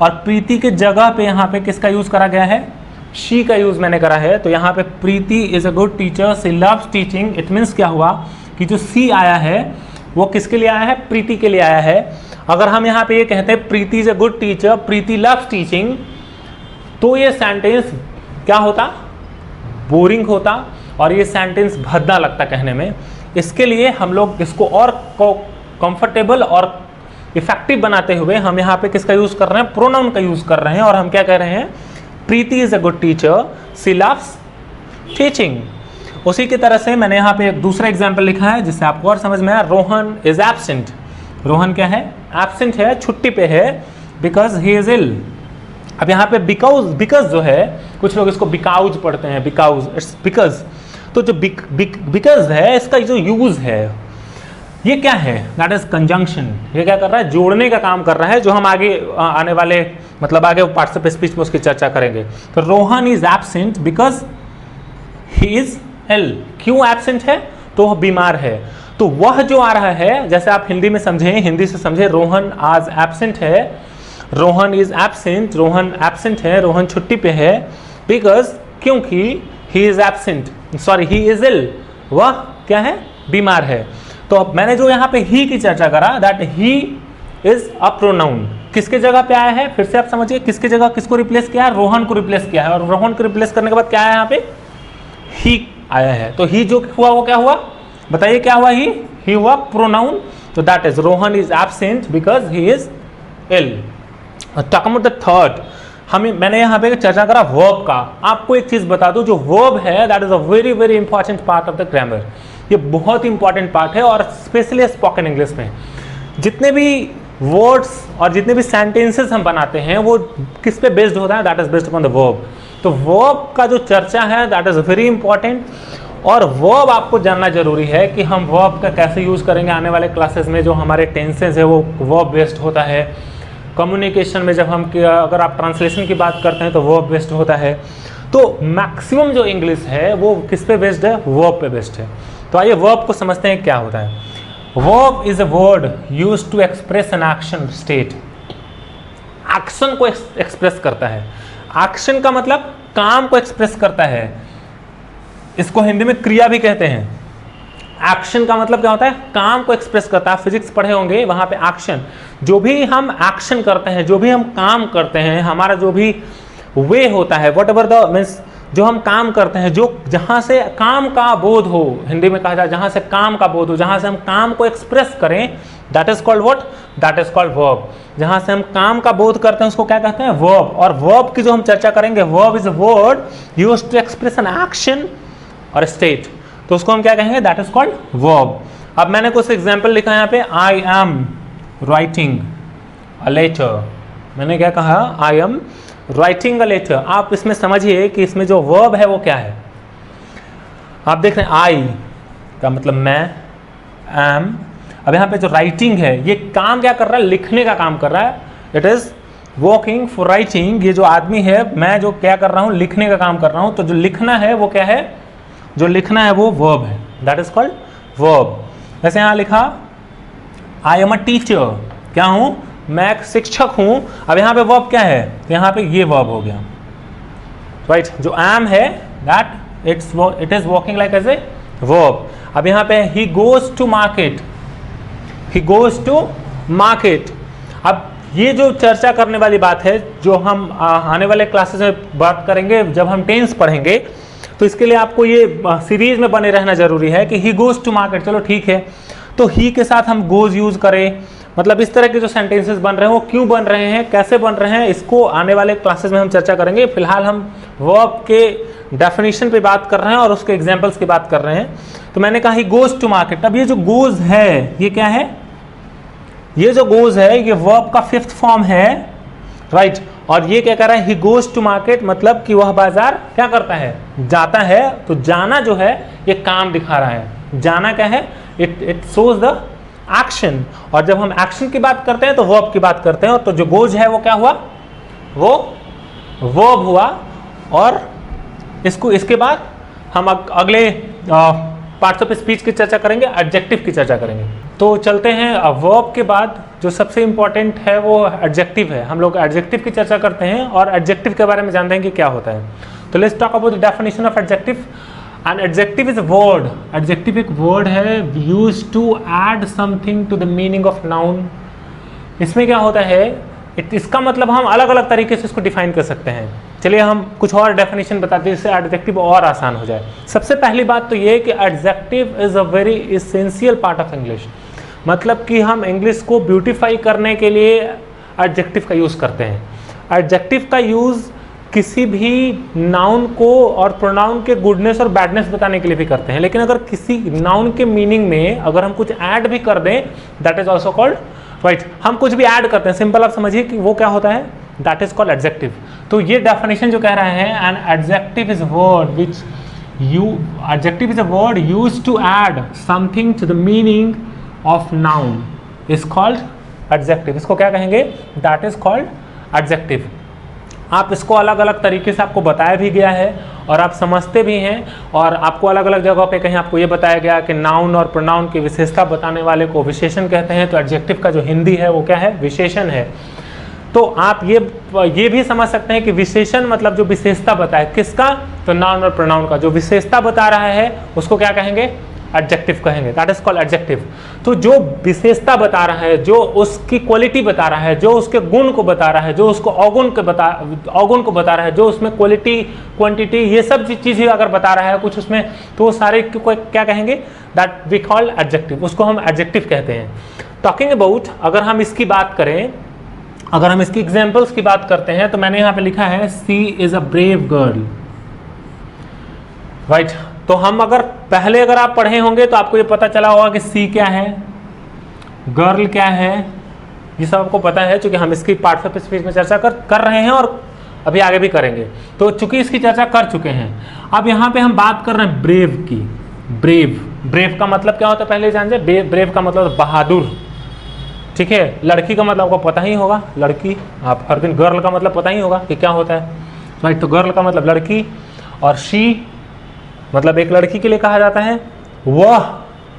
और प्रीति के जगह पे यहाँ पे किसका यूज करा गया है? शी का यूज मैंने करा है। तो यहाँ पे Preeti is a good teacher, she loves teaching. It means क्या हुआ कि जो सी आया है वो किसके लिए आया है? प्रीति के लिए आया है। अगर हम यहाँ पे ये कहते हैं Preeti is a good teacher, Preeti loves teaching, तो ये सेंटेंस क्या होता? बोरिंग होता और ये सेंटेंस भद्दा लगता कहने में। इसके लिए हम लोग इसको और कंफर्टेबल और इफेक्टिव बनाते हुए हम यहाँ पे किसका यूज कर रहे हैं? प्रोनाउन का यूज कर रहे हैं। और हम क्या कह रहे हैं? Preeti is a good teacher, she loves teaching. उसी की तरह से मैंने यहाँ पे एक दूसरा एग्जाम्पल लिखा है जिससे आपको और समझ में आया। Rohan is absent. रोहन क्या है? एब्सेंट है, छुट्टी पे है, बिकॉज ही इज इल। अब यहाँ पे बिकॉज जो है, कुछ लोग इसको बिकाउज पढ़ते हैं, बिकॉज, इट्स बिकॉज। तो जो बिकॉज है इसका जो यूज है ये क्या है? That is conjunction. ये क्या कर रहा है? जोड़ने का काम कर रहा है, जो हम आगे आने वाले मतलब आगे पार्टिसिपल स्पीच में उसकी चर्चा करेंगे। तो Rohan is absent because he is ill. क्यों एब्सेंट है? तो वह बीमार है। तो वह जो आ रहा है, जैसे आप हिंदी में समझें, हिंदी से समझे, रोहन आज एब्सेंट है, Rohan is absent, Rohan absent है, रोहन छुट्टी पे है, बिकॉज क्योंकि he is absent, sorry he is ill, वह क्या है? बीमार है। तो अब मैंने जो यहाँ पे ही की चर्चा करा, that he is a pronoun. किसके जगह पे आया है? फिर से आप समझिए, किसके जगह किसको रिप्लेस किया है? रोहन को रिप्लेस किया है। और रोहन को रिप्लेस करने के बाद क्या है यहाँ पे? ही आया है। तो ही जो हुआ वो क्या हुआ? बताइए क्या हुआ? ही हुआ प्रोनाउन। तो that is Rohan is absent because he is ill. Talking about the third, मैंने यहाँ पे चर्चा करा वर्ब का। आपको एक चीज बता दूं, जो वर्ब है that is a very very important part of the grammar. ये बहुत इंपॉर्टेंट पार्ट है और स्पेशली स्पोकन इंग्लिश में जितने भी वर्ड्स और जितने भी सेंटेंसेस हम बनाते हैं वो किस पे बेस्ड होता है? That is based upon the verb. तो वर्ब का जो चर्चा है दैट इज वेरी इंपॉर्टेंट। और वर्ब आपको जानना जरूरी है कि हम वर्ब का कैसे यूज करेंगे आने वाले क्लासेस में। जो हमारे टेंसेस है वो वर्ब बेस्ड होता है। कम्युनिकेशन में जब हम अगर आप ट्रांसलेशन की बात करते हैं तो वर्ब बेस्ड होता है। तो मैक्सिमम जो इंग्लिश है वो किस पे बेस्ड है? वर्ब पे बेस्ड है। तो आइए वर्ब को समझते हैं क्या होता है। Verb is a word used to express an action state. Action को एक्सप्रेस करता है। एक्शन का मतलब काम को एक्सप्रेस करता है। इसको हिंदी में क्रिया भी कहते हैं। एक्शन का मतलब क्या होता है? काम को एक्सप्रेस करता है। फिजिक्स पढ़े होंगे, वहां पे एक्शन, जो भी हम एक्शन करते हैं, जो भी हम काम करते हैं, हमारा जो भी वे होता है, वट एवर द मीन्स, जो हम काम करते हैं, जो जहां से काम का बोध हो, हिंदी में कहा जाए जहां से काम का बोध हो, जहां से हम काम को एक्सप्रेस करें, that is called what? That is called verb. जहां से हम काम का बोध करते हैं उसको क्या कहते हैं? वर्ब। और वर्ब की जो हम चर्चा करेंगे, verb is a word used to express an action और स्टेट। तो उसको हम क्या कहेंगे, दैट इज कॉल्ड वर्ब। अब मैंने कुछ एग्जाम्पल लिखा है यहाँ पे, I am writing a letter. मैंने क्या कहा, I am writing a letter. आप इसमें समझिए कि इसमें जो वर्ब है वो क्या है। आप देख रहे हैं आई का मतलब मैं, एम, अब यहाँ पे जो राइटिंग है ये काम क्या कर रहा है, लिखने का काम कर रहा है। It is working for writing. ये जो आदमी है, मैं जो क्या कर रहा हूँ, लिखने का काम कर रहा हूँ। तो जो लिखना है वो क्या है, जो लिखना है वो वर्ब है, दैट इज कॉल्ड वर्ब। जैसे यहाँ लिखा आई एम अ टीचर, क्या हूँ, मैं एक शिक्षक हूँ। अब यहाँ पे वर्ब क्या है, तो यहाँ पे ये वर्ब हो गया, राइट। जो एम है that it is working like as a verb. अब यहाँ पे he goes to market, he goes to market. अब ये जो चर्चा करने वाली बात है, जो हम आने वाले क्लासेस में बात करेंगे जब हम टेंस पढ़ेंगे, तो इसके लिए आपको ये सीरीज में बने रहना जरूरी है कि ही गोज टू मार्केट। चलो ठीक है, तो ही के साथ हम गोज यूज करें, मतलब इस तरह के जो सेंटेंसेस बन रहे हैं वो क्यों बन रहे हैं, कैसे बन रहे हैं, इसको आने वाले क्लासेस में हम चर्चा करेंगे। फिलहाल हम वर्ब के डेफिनेशन पे बात कर रहे हैं और उसके एग्जाम्पल्स की बात कर रहे हैं। तो मैंने कहा ही गोज टू मार्केट। अब ये जो गोज है ये क्या है, ये जो गोज है ये वर्ब का फिफ्थ फॉर्म है, राइट। और ये क्या कर रहा है, ही गोज टू मार्केट, मतलब कि वह बाजार क्या करता है, जाता है। तो जाना जो है ये काम दिखा रहा है। जाना क्या है, इट शोज द एक्शन। और जब हम एक्शन की बात करते हैं तो वर्ब की बात करते हैं। तो जो गोज है वो क्या हुआ, वो वर्ब हुआ। और इसको इसके बाद हम अगले पार्ट्स ऑफ स्पीच की चर्चा करेंगे, एडजेक्टिव की चर्चा करेंगे। तो चलते हैं वर्ब के बाद जो सबसे इंपॉर्टेंट है वो एडजेक्टिव है। हम लोग एडजेक्टिव की चर्चा करते हैं और एडजेक्टिव के बारे में जानते हैं कि क्या होता है। तो let's talk about the definition of adjective. An adjective is a word. Adjective एक वर्ड है used to add something to the meaning of noun. इसमें क्या होता है, इसका मतलब हम अलग अलग तरीके से इसको डिफाइन कर सकते हैं। चलिए हम कुछ और डेफिनेशन बताते हैं जिससे एडजेक्टिव और आसान हो जाए। सबसे पहली बात तो ये कि adjective is a very essential part of English. मतलब कि हम इंग्लिश को ब्यूटीफाई करने के लिए एडजेक्टिव का यूज़ करते हैं। एडजेक्टिव का यूज़ किसी भी नाउन को और प्रोनाउन के गुडनेस और बैडनेस बताने के लिए भी करते हैं। लेकिन अगर किसी नाउन के मीनिंग में अगर हम कुछ ऐड भी कर दें, that is also called, right. हम कुछ भी ऐड करते हैं, सिंपल आप समझिए कि वो क्या होता है, दैट इज कॉल्ड एडजेक्टिव। तो ये डेफिनेशन जो कह रहा है, an adjective is word which adjective is a word used to add something to the meaning of noun is called adjective. इसको क्या कहेंगे, दैट इज कॉल्ड एडजेक्टिव। आप इसको अलग अलग तरीके से आपको बताया भी गया है और आप समझते भी हैं। और आपको अलग अलग जगह पे कहीं आपको ये बताया गया कि नाउन और प्रोनाउन की विशेषता बताने वाले को विशेषण कहते हैं। तो एडजेक्टिव का जो हिंदी है वो क्या है, विशेषण है। तो आप ये भी समझ सकते हैं कि विशेषण मतलब जो विशेषता बताए, किसका, तो नाउन और प्रोनाउन का। जो विशेषता बता रहा है उसको क्या कहेंगे, एडजेक्टिव कहेंगे, दैट इज कॉल्ड एडजेक्टिव। तो जो विशेषता बता रहा है, जो उसकी क्वालिटी बता रहा है, जो उसके गुण को बता रहा है, जो उसको अवगुण को बता रहा है, जो उसमें क्वालिटी क्वांटिटी ये सब चीज़ें अगर बता रहा है कुछ उसमें, तो वो सारे को क्या कहेंगे, दैट वी कॉल एडजेक्टिव। उसको हम एडजेक्टिव कहते हैं। टॉकिंग अबाउट, अगर हम इसकी बात करें, अगर हम इसकी एग्जाम्पल्स की बात करते हैं, तो मैंने यहाँ पे लिखा है she is a brave girl, right. तो हम अगर आप पढ़े होंगे तो आपको ये पता चला होगा कि सी क्या है, गर्ल क्या है, ये सब आपको पता है, चूंकि हम इसकी पार्ट्स ऑफ स्पीच में चर्चा कर रहे हैं और अभी आगे भी करेंगे। तो चूंकि इसकी चर्चा कर चुके हैं, अब यहाँ पे हम बात कर रहे हैं ब्रेव की। ब्रेव का मतलब क्या होता है पहले जान जाए। ब्रेव का मतलब बहादुर, ठीक है। लड़की का मतलब आपको पता ही होगा, लड़की, आप हर दिन गर्ल का मतलब पता ही होगा कि क्या होता है, राइट। तो गर्ल का मतलब लड़की, और शी मतलब एक लड़की के लिए कहा जाता है वह,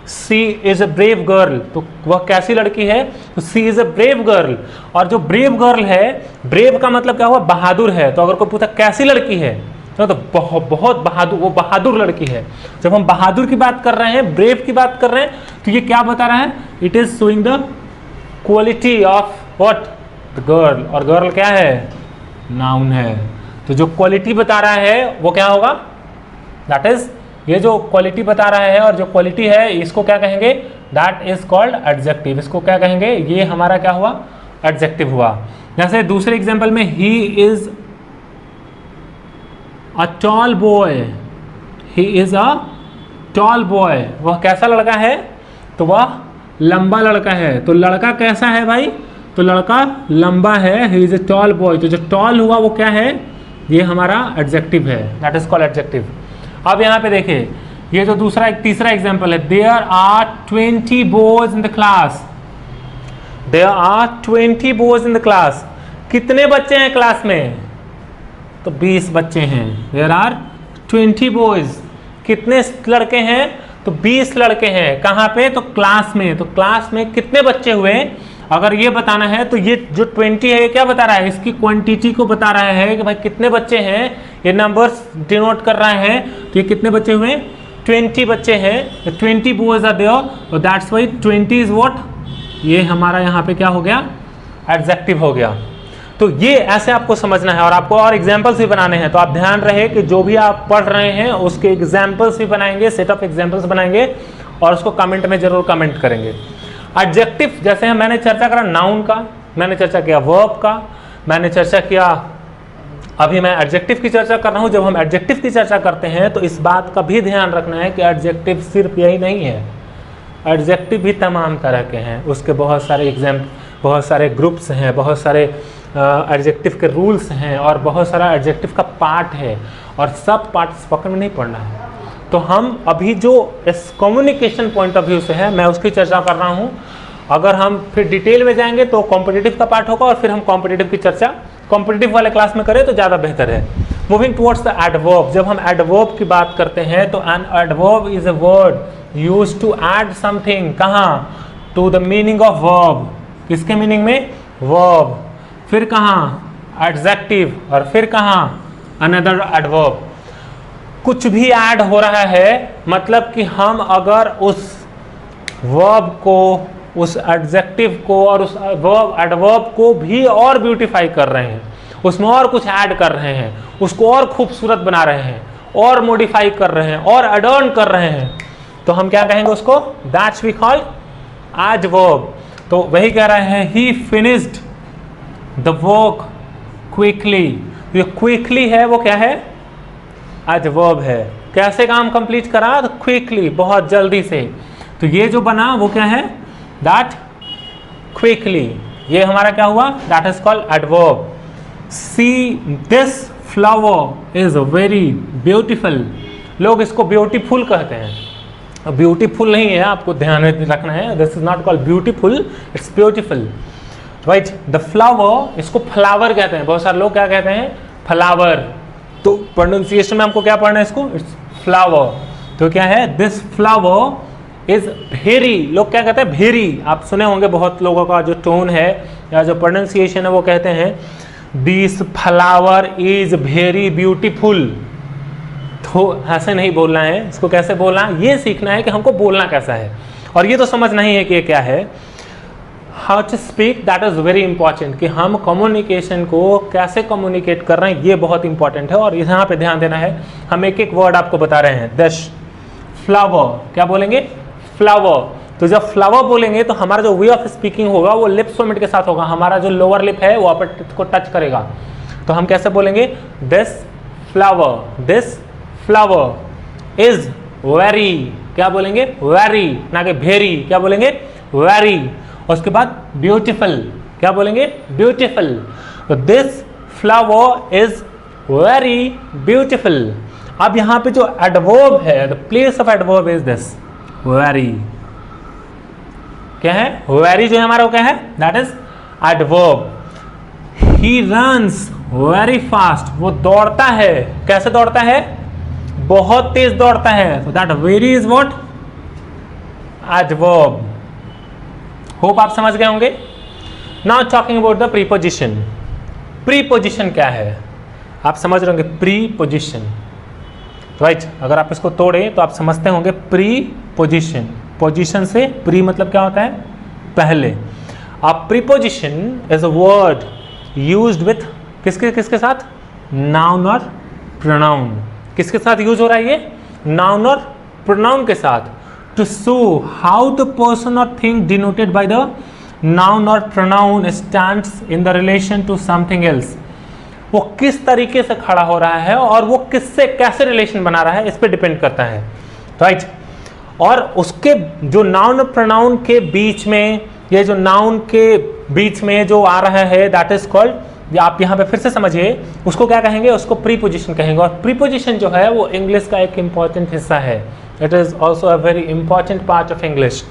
सी इज अ ब्रेव गर्ल, तो वह कैसी लड़की है, तो सी इज अ ब्रेव गर्ल। और जो ब्रेव गर्ल है, ब्रेव का मतलब क्या हुआ, बहादुर है। तो अगर कोई पूछा कैसी लड़की है, तो बहुत बहादुर, वो बहादुर लड़की है। जब हम बहादुर की बात कर रहे हैं, ब्रेव की बात कर रहे हैं, तो ये क्या बता रहा है, it is showing the quality of what, the girl. और गर्ल क्या है, नाउन है। तो जो क्वालिटी बता रहा है वो क्या होगा, दैट इज, ये जो क्वालिटी बता रहा है और जो क्वालिटी है इसको क्या कहेंगे, दैट इज कॉल्ड एडजेक्टिव। इसको क्या कहेंगे, ये हमारा क्या हुआ, एडजेक्टिव हुआ। जैसे दूसरे एग्जांपल में, he is a tall boy, he is a tall boy, वह कैसा लड़का है, तो वह लंबा लड़का है। तो लड़का कैसा है भाई, तो लड़का लंबा है, he is a tall boy. तो जो टॉल हुआ वो क्या है, ये हमारा एडजेक्टिव है, दैट इज कॉल्ड एडजेक्टिव। अब यहाँ पे देखिए, ये जो दूसरा तीसरा एग्जाम्पल है, there are 20 boys in the class, there are 20 boys in the class, कितने बच्चे हैं क्लास में, तो 20 बच्चे हैं। देयर आर 20 बॉयज, कितने लड़के हैं, तो 20 लड़के हैं। कहाँ पे, तो क्लास में। तो क्लास में कितने बच्चे हुए, अगर ये बताना है तो ये जो 20 है ये क्या बता रहा है, इसकी क्वांटिटी को बता रहा है कि भाई कितने बच्चे हैं, ये नंबर्स डिनोट कर रहे हैं। तो ये कितने बच्चे हुए, 20 बच्चे हैं, 20 boys are there, that's why 20 is what, ये हमारा यहाँ पे क्या हो गया, एडजेक्टिव हो गया। तो ये ऐसे आपको समझना है और आपको और एग्जाम्पल्स भी बनाने हैं। तो आप ध्यान रहे कि जो भी आप पढ़ रहे हैं उसके एग्जाम्पल्स भी बनाएंगे, सेट ऑफ एग्जाम्पल्स बनाएंगे और उसको कमेंट में जरूर कमेंट करेंगे। एडजेक्टिव जैसे मैंने चर्चा करा नाउन का, मैंने चर्चा किया वर्ब का, मैंने चर्चा किया, अभी मैं एडजेक्टिव की चर्चा कर रहा हूँ। जब हम एडजेक्टिव की चर्चा करते हैं तो इस बात का भी ध्यान रखना है कि एडजेक्टिव सिर्फ यही नहीं है, एडजेक्टिव भी तमाम तरह के हैं, उसके बहुत सारे ग्रुप्स हैं, बहुत सारे एडजेक्टिव के रूल्स हैं और बहुत सारा एडजेक्टिव का पार्ट है और सब पार्ट स्पोकन में नहीं पढ़ना है। तो हम अभी जो इस कम्युनिकेशन पॉइंट ऑफ व्यू से है मैं उसकी चर्चा कर रहा हूँ। अगर हम फिर डिटेल में जाएंगे तो कॉम्पिटिटिव का पार्ट होगा और फिर हम कॉम्पिटिटिव की चर्चा कॉम्पिटिटिव वाले क्लास में करें तो ज़्यादा बेहतर है। मूविंग टुवर्ड्स द एडवर्ब, जब हम एडवर्ब की बात करते हैं तो an adverb is a word used to add something, कहाँ, to the meaning of verb, किसके मीनिंग में, वर्ब, फिर कहाँ एडजेक्टिव और फिर कहाँ अनदर एडवर्ब। कुछ भी ऐड हो रहा है मतलब कि हम अगर उस वर्ब को, उस एडजेक्टिव को और उस वर्ब एडवर्ब को भी और ब्यूटीफाई कर रहे हैं, उसमें और कुछ ऐड कर रहे हैं, उसको और खूबसूरत बना रहे हैं और मॉडिफाई कर रहे हैं और एडॉर्न कर रहे हैं, तो हम क्या कहेंगे उसको, दैट्स वी कॉल एडवर्ब। तो वही कह रहे हैं, ही फिनिश्ड द वर्क क्विकली, जो क्विकली है वो क्या है, एडवर्ब है। कैसे काम कंप्लीट करा, तो क्विकली, बहुत जल्दी से। तो ये जो बना वो क्या है, दैट क्विकली, ये हमारा क्या हुआ, that is called adverb. See this flower is very beautiful, लोग इसको ब्यूटीफुल कहते हैं, ब्यूटीफुल नहीं है, आपको ध्यान में रखना है, this is not called beautiful, it's beautiful, right. The flower, इसको फ्लावर कहते हैं, बहुत सारे लोग क्या कहते हैं, फ्लावर। तो प्रोनाउंसिएशन में हमको क्या पढ़ना है इसको, इट्स फ्लावर। तो क्या है, दिस फ्लावर इज भेरी, लोग क्या कहते हैं, भेरी, आप सुने होंगे बहुत लोगों का जो टोन है या जो प्रोनाउंसिएशन है वो कहते हैं this flower is very beautiful. तो ऐसे नहीं बोलना है, इसको कैसे बोलना, ये सीखना है कि हमको बोलना कैसा है, और ये तो समझना ही है कि ये क्या है, how to speak, that is very important, कि हम कम्युनिकेशन को कैसे कम्युनिकेट कर रहे हैं ये बहुत इंपॉर्टेंट है। और यहाँ पे ध्यान देना है, हम एक एक वर्ड आपको बता रहे हैं। दिस फ्लावर, क्या बोलेंगे, फ्लावर। तो जब फ्लावर बोलेंगे तो हमारा जो वे ऑफ स्पीकिंग होगा वो लिप्स मूवमेंट के साथ होगा, हमारा जो लोअर लिप है वो अपर को टच करेगा। तो हम कैसे बोलेंगे, this flower, this flower is very, क्या बोलेंगे, वेरी, ना कि भेरी, क्या बोलेंगे, वेरी। और उसके बाद ब्यूटीफुल, क्या बोलेंगे, ब्यूटीफुल। तो this flower is very beautiful. अब यहाँ पे जो एडवर्ब है, the place of adverb is this very, क्या है, वेरी जो है हमारा वो क्या है, that is adverb. He runs very fast, वो दौड़ता है, कैसे दौड़ता है, बहुत तेज दौड़ता है। तो that very is what, adverb. Hope आप समझ गए होंगे। Now talking about the preposition. Preposition क्या है, आप समझ रहे होंगे, प्रीपोजिशन, राइट। अगर आप इसको तोड़ें तो आप समझते होंगे प्रीपोजिशन, पोजीशन से प्री मतलब क्या होता है, पहले। अब preposition is a word used with किसके किसके साथ, नाउन और प्रोनाउन। किसके साथ यूज हो रहा है ये, नाउन और प्रोनाउन के साथ। To show how the person और thing denoted by the noun और pronoun stands in the relation to something else, वो किस तरीके से खड़ा हो रहा है और वो किससे कैसे रिलेशन बना रहा है, इस पे डिपेंड करता है, राइट। और उसके जो नाउन प्रोनाउन के बीच में, ये जो नाउन के बीच में जो आ रहा है दैट इज कॉल्ड, आप यहाँ पे फिर से समझिए, उसको क्या कहेंगे, उसको प्रीपोजिशन कहेंगे। और प्रीपोजिशन जो है वो इंग्लिश का एक इंपॉर्टेंट हिस्सा है, it is also a very important part of English,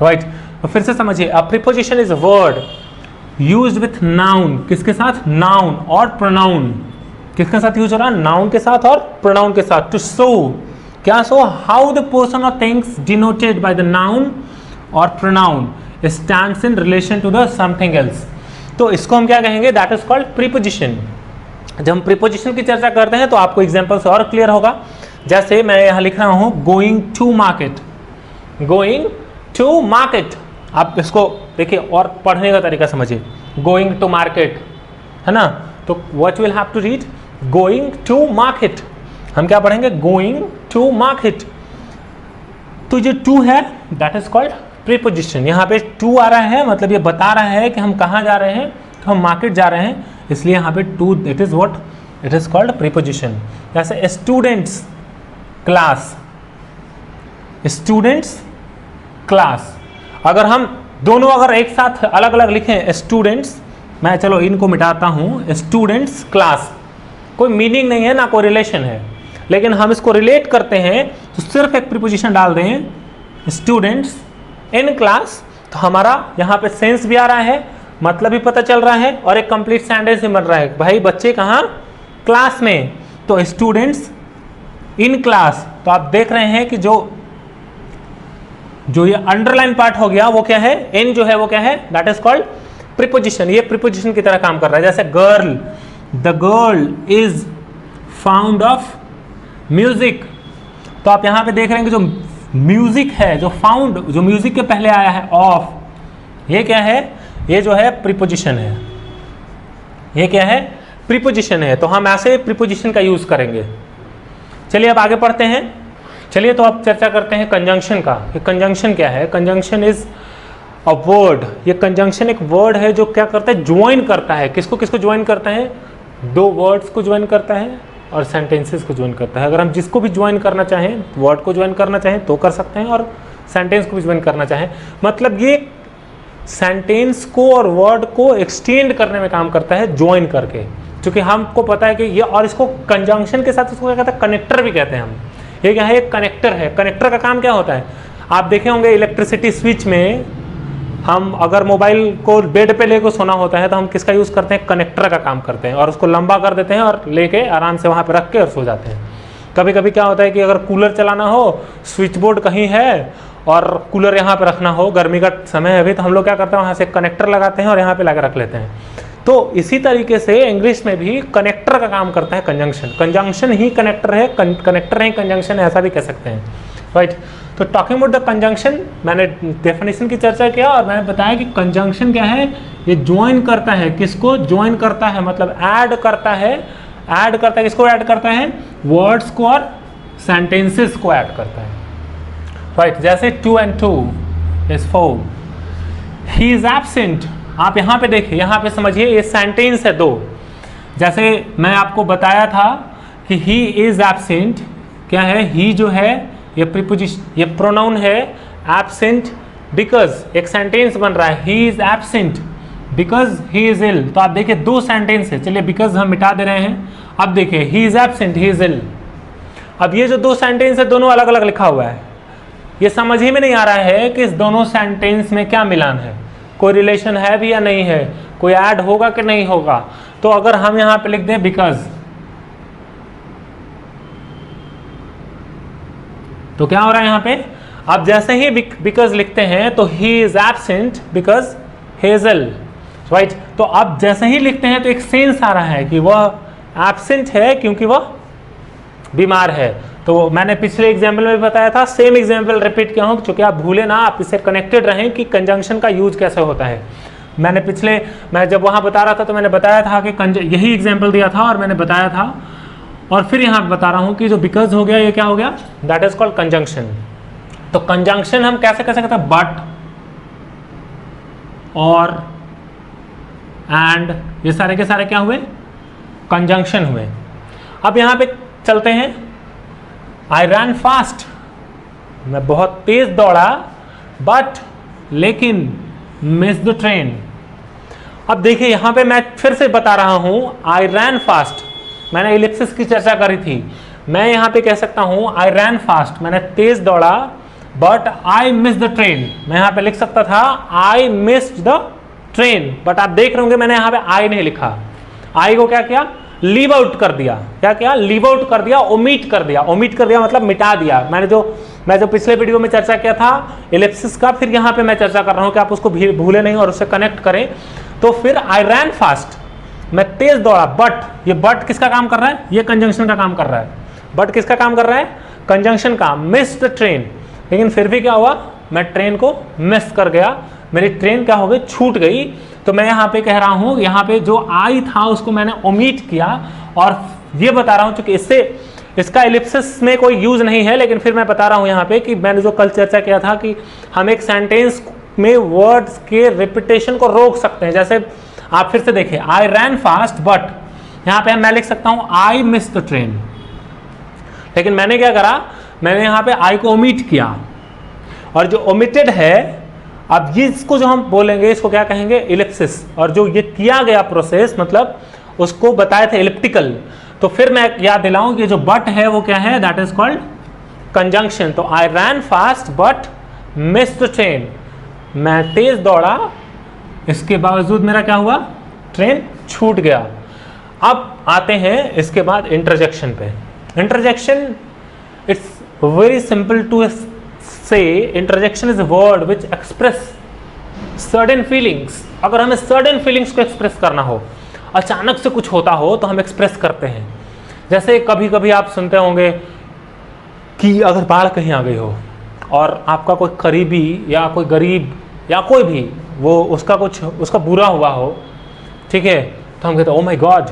right. तो फिर से समझिए, अ preposition is a word used with noun, किसके साथ, नाउन और प्रोनाउन, किसके साथ यूज हो रहा है, नाउन के साथ और प्रोनाउन के साथ, टू शो, क्या शो, हाउ द पर्सन और things denoted by the noun और pronoun stands in relation to the something else. तो इसको हम क्या कहेंगे, दैट इज कॉल्ड प्रीपोजिशन। जब हम प्रीपोजिशन की चर्चा करते हैं तो आपको एग्जांपल से और क्लियर होगा। जैसे मैं यहाँ लिख रहा हूँ going to market, going to market, आप इसको देखिए और पढ़ने का तरीका समझिए, गोइंग टू मार्केट है ना, तो what will have to read, going to market, हम क्या पढ़ेंगे, गोइंग टू मार्केट। तो जो टू है दैट इज कॉल्ड प्रीपोजिशन। यहाँ पे टू आ रहा है, मतलब ये बता रहा है कि हम कहाँ जा रहे हैं, तो हम मार्केट जा रहे हैं, इसलिए यहाँ पे to, it is what, it is called preposition. जैसे स्टूडेंट्स क्लास, स्टूडेंट्स क्लास, अगर हम दोनों अगर एक साथ अलग अलग लिखें स्टूडेंट्स, मैं चलो इनको मिटाता हूँ, स्टूडेंट्स क्लास, कोई मीनिंग नहीं है ना कोई रिलेशन है, लेकिन हम इसको रिलेट करते हैं तो सिर्फ एक प्रीपोजिशन डाल दें स्टूडेंट्स इन क्लास, तो हमारा यहाँ पे सेंस भी आ रहा है, मतलब भी पता चल रहा है और एक कंप्लीट सेंटेंस भी बन रहा है, भाई बच्चे कहाँ, क्लास में। तो स्टूडेंट्स इन क्लास, तो आप देख रहे हैं कि जो ये अंडरलाइन पार्ट हो गया वो क्या है, इन जो है वो क्या है, दैट इज कॉल्ड प्रीपोजिशन। ये प्रीपोजिशन की तरह काम कर रहा है। जैसे girl, the girl is found of music, तो आप यहाँ पे देख रहे हैं कि जो म्यूजिक है, जो फाउंड, जो म्यूजिक के पहले आया है ऑफ, ये क्या है, ये जो है प्रीपोजिशन है, ये क्या है, प्रीपोजिशन है। तो हम ऐसे प्रीपोजिशन का यूज करेंगे। चलिए अब आगे पढ़ते हैं। चलिए तो अब चर्चा करते हैं कंजंक्शन का। ये कंजंक्शन क्या है, कंजंक्शन इज अ वर्ड, ये कंजंक्शन एक वर्ड है जो क्या करता है, ज्वाइन करता है, किसको किसको ज्वाइन करता है, दो वर्ड्स को ज्वाइन करता है और सेंटेंसेस को ज्वाइन करता है। अगर हम जिसको भी ज्वाइन करना चाहें, वर्ड को ज्वाइन करना चाहें तो कर सकते हैं, और सेंटेंस को भी ज्वाइन करना चाहें, मतलब ये सेंटेंस को और वर्ड को एक्सटेंड करने में काम करता है ज्वाइन करके, क्योंकि हमको पता है कि ये, और इसको कंजंक्शन के साथ इसको क्या कहते हैं, कनेक्टर भी कहते हैं हम। ये क्या है, एक कनेक्टर है। कनेक्टर का काम क्या होता है, आप देखे होंगे इलेक्ट्रिसिटी स्विच में, हम अगर मोबाइल को बेड पे लेकर सोना होता है तो हम किसका यूज़ करते हैं, कनेक्टर का काम करते हैं, और उसको लंबा कर देते हैं और लेके आराम से वहाँ पे रख के और सो जाते हैं। कभी कभी क्या होता है कि अगर कूलर चलाना हो, स्विच बोर्ड कहीं है और कूलर यहाँ पे रखना हो, गर्मी का समय है अभी, तो हम लोग क्या करते हैं, वहाँ से कनेक्टर लगाते हैं और यहाँ पे लगा रख लेते हैं। तो इसी तरीके से इंग्लिश में भी कनेक्टर का काम करता है कंजंक्शन। कंजंक्शन ही कनेक्टर है, कनेक्टर ही कंजंक्शन है, ऐसा भी कह सकते हैं, राइट। तो टॉकिंग अबाउट द कंजंक्शन, मैंने डेफिनेशन की चर्चा किया और मैंने बताया कि कंजंक्शन क्या है, ये ज्वाइन करता है, किसको ज्वाइन करता है, मतलब ऐड करता है, ऐड करता है, किसको ऐड करता है, वर्ड्स को और सेंटेंसेस को ऐड करता है, राइट। जैसे 2 and 2 is 4, he is absent, आप यहाँ पे देखिए, यहाँ पे समझिए, ये सेंटेंस है दो। जैसे मैं आपको बताया था कि ही इज एब्सेंट, क्या है, ही जो है ये प्रीपोजिशन, ये प्रोनाउन है, एब्सेंट बिकॉज, एक सेंटेंस बन रहा है, he is absent because he is ill. तो आप देखिए दो सेंटेंस है, चलिए बिकॉज हम मिटा दे रहे हैं, अब देखिए he is absent, he is ill. अब ये जो दो सेंटेंस है दोनों अलग अलग लिखा हुआ है, ये समझ ही में नहीं आ रहा है कि इस दोनों सेंटेंस में क्या मिलान है, कोई रिलेशन है भी या नहीं है, कोई ऐड होगा कि नहीं होगा। तो अगर हम यहाँ पे लिख दें बिकॉज, तो क्या हो रहा है यहाँ पे, आप जैसे ही बिकॉज लिखते हैं तो ही is absent because hazel, right. तो आप जैसे ही लिखते हैं तो एक सेंस आ रहा है कि वह एब्सेंट है क्योंकि वह बीमार है। तो मैंने पिछले एग्जाम्पल में भी बताया था, सेम एग्जाम्पल रिपीट किया हूँ क्योंकि आप भूले ना, आप इससे कनेक्टेड रहें कि कंजंक्शन का यूज कैसे होता है। मैं जब वहाँ बता रहा था तो मैंने बताया था कि यही एग्जाम्पल दिया था और मैंने बताया था, और फिर यहाँ बता रहा हूँ कि जो बिकॉज हो गया ये क्या हो गया, दैट इज कॉल्ड कंजंक्शन। तो कंजंक्शन हम कैसे करते हैं, बट और एंड, ये सारे के सारे क्या हुए, कंजंक्शन हुए। अब यहाँ पे चलते हैं, आई रन फास्ट, मैं बहुत तेज दौड़ा बट लेकिन मिस द ट्रेन। अब देखिए यहां पे मैं फिर से बता रहा हूं, आई रैन फास्ट, मैंने इलिप्सिस की चर्चा करी थी, मैं यहां पे कह सकता हूं आई रैन फास्ट, मैंने तेज दौड़ा but I miss the train. मैं यहां पे लिख सकता था I missed the train, but आप देख रहे होंगे मैंने यहां पे आई नहीं लिखा, आई को क्या किया, लीव आउट कर दिया। क्या किया, लीव आउट कर दिया, ओमिट कर दिया। ओमिट कर दिया मतलब मिटा दिया। मैं जो पिछले वीडियो में चर्चा किया था इलिप्सिस का, फिर यहां पे मैं चर्चा कर रहा हूं कि आप उसको भूले नहीं और उससे कनेक्ट करें। तो फिर आई रैन फास्ट, मैं तेज दौड़ा, बट ये बट किसका काम कर रहा है, ये कंजंक्शन का काम कर रहा है। बट किसका काम कर रहा है, कंजंक्शन का। मिस द ट्रेन, लेकिन फिर भी क्या हुआ, मैं ट्रेन को मिस कर गया, मेरी ट्रेन क्या हो गई, छूट गई। तो मैं यहाँ पे कह रहा हूँ, यहाँ पे जो आई था उसको मैंने ओमिट किया और ये बता रहा हूँ क्योंकि इसका इलिप्सिस में कोई यूज नहीं है, लेकिन फिर मैं बता रहा हूँ यहाँ पे कि मैंने जो कल चर्चा किया था कि हम एक सेंटेंस में वर्ड्स के रिपीटेशन को रोक सकते हैं। जैसे आप फिर से देखिए, आई रैन फास्ट बट यहाँ पे मैं लिख सकता हूँ आई मिस द ट्रेन, लेकिन मैंने क्या करा, मैंने यहाँ पे आई को ओमिट किया और जो ओमिटेड है, अब ये इसको जो हम बोलेंगे इसको क्या कहेंगे, इलिप्सिस। और जो ये किया गया प्रोसेस मतलब उसको बताए थे इलिप्टिकल। तो फिर मैं याद दिलाऊं कि जो बट है वो क्या है, दैट इज कॉल्ड कंजंक्शन। तो I ran fast but miss the train, मैं तेज दौड़ा इसके बावजूद मेरा क्या हुआ, ट्रेन छूट गया। अब आते हैं इसके बाद इंटरजेक्शन पे। Interjection it's very simple to say interjection is a word which express certain feelings। अगर हमें certain feelings को express करना हो, अचानक से कुछ होता हो तो हम express करते हैं। जैसे कभी कभी आप सुनते होंगे कि अगर बाढ़ कहीं आ गई हो और आपका कोई करीबी या कोई गरीब या कोई भी वो उसका बुरा हुआ हो, ठीक है, तो हम कहते हैं oh my God,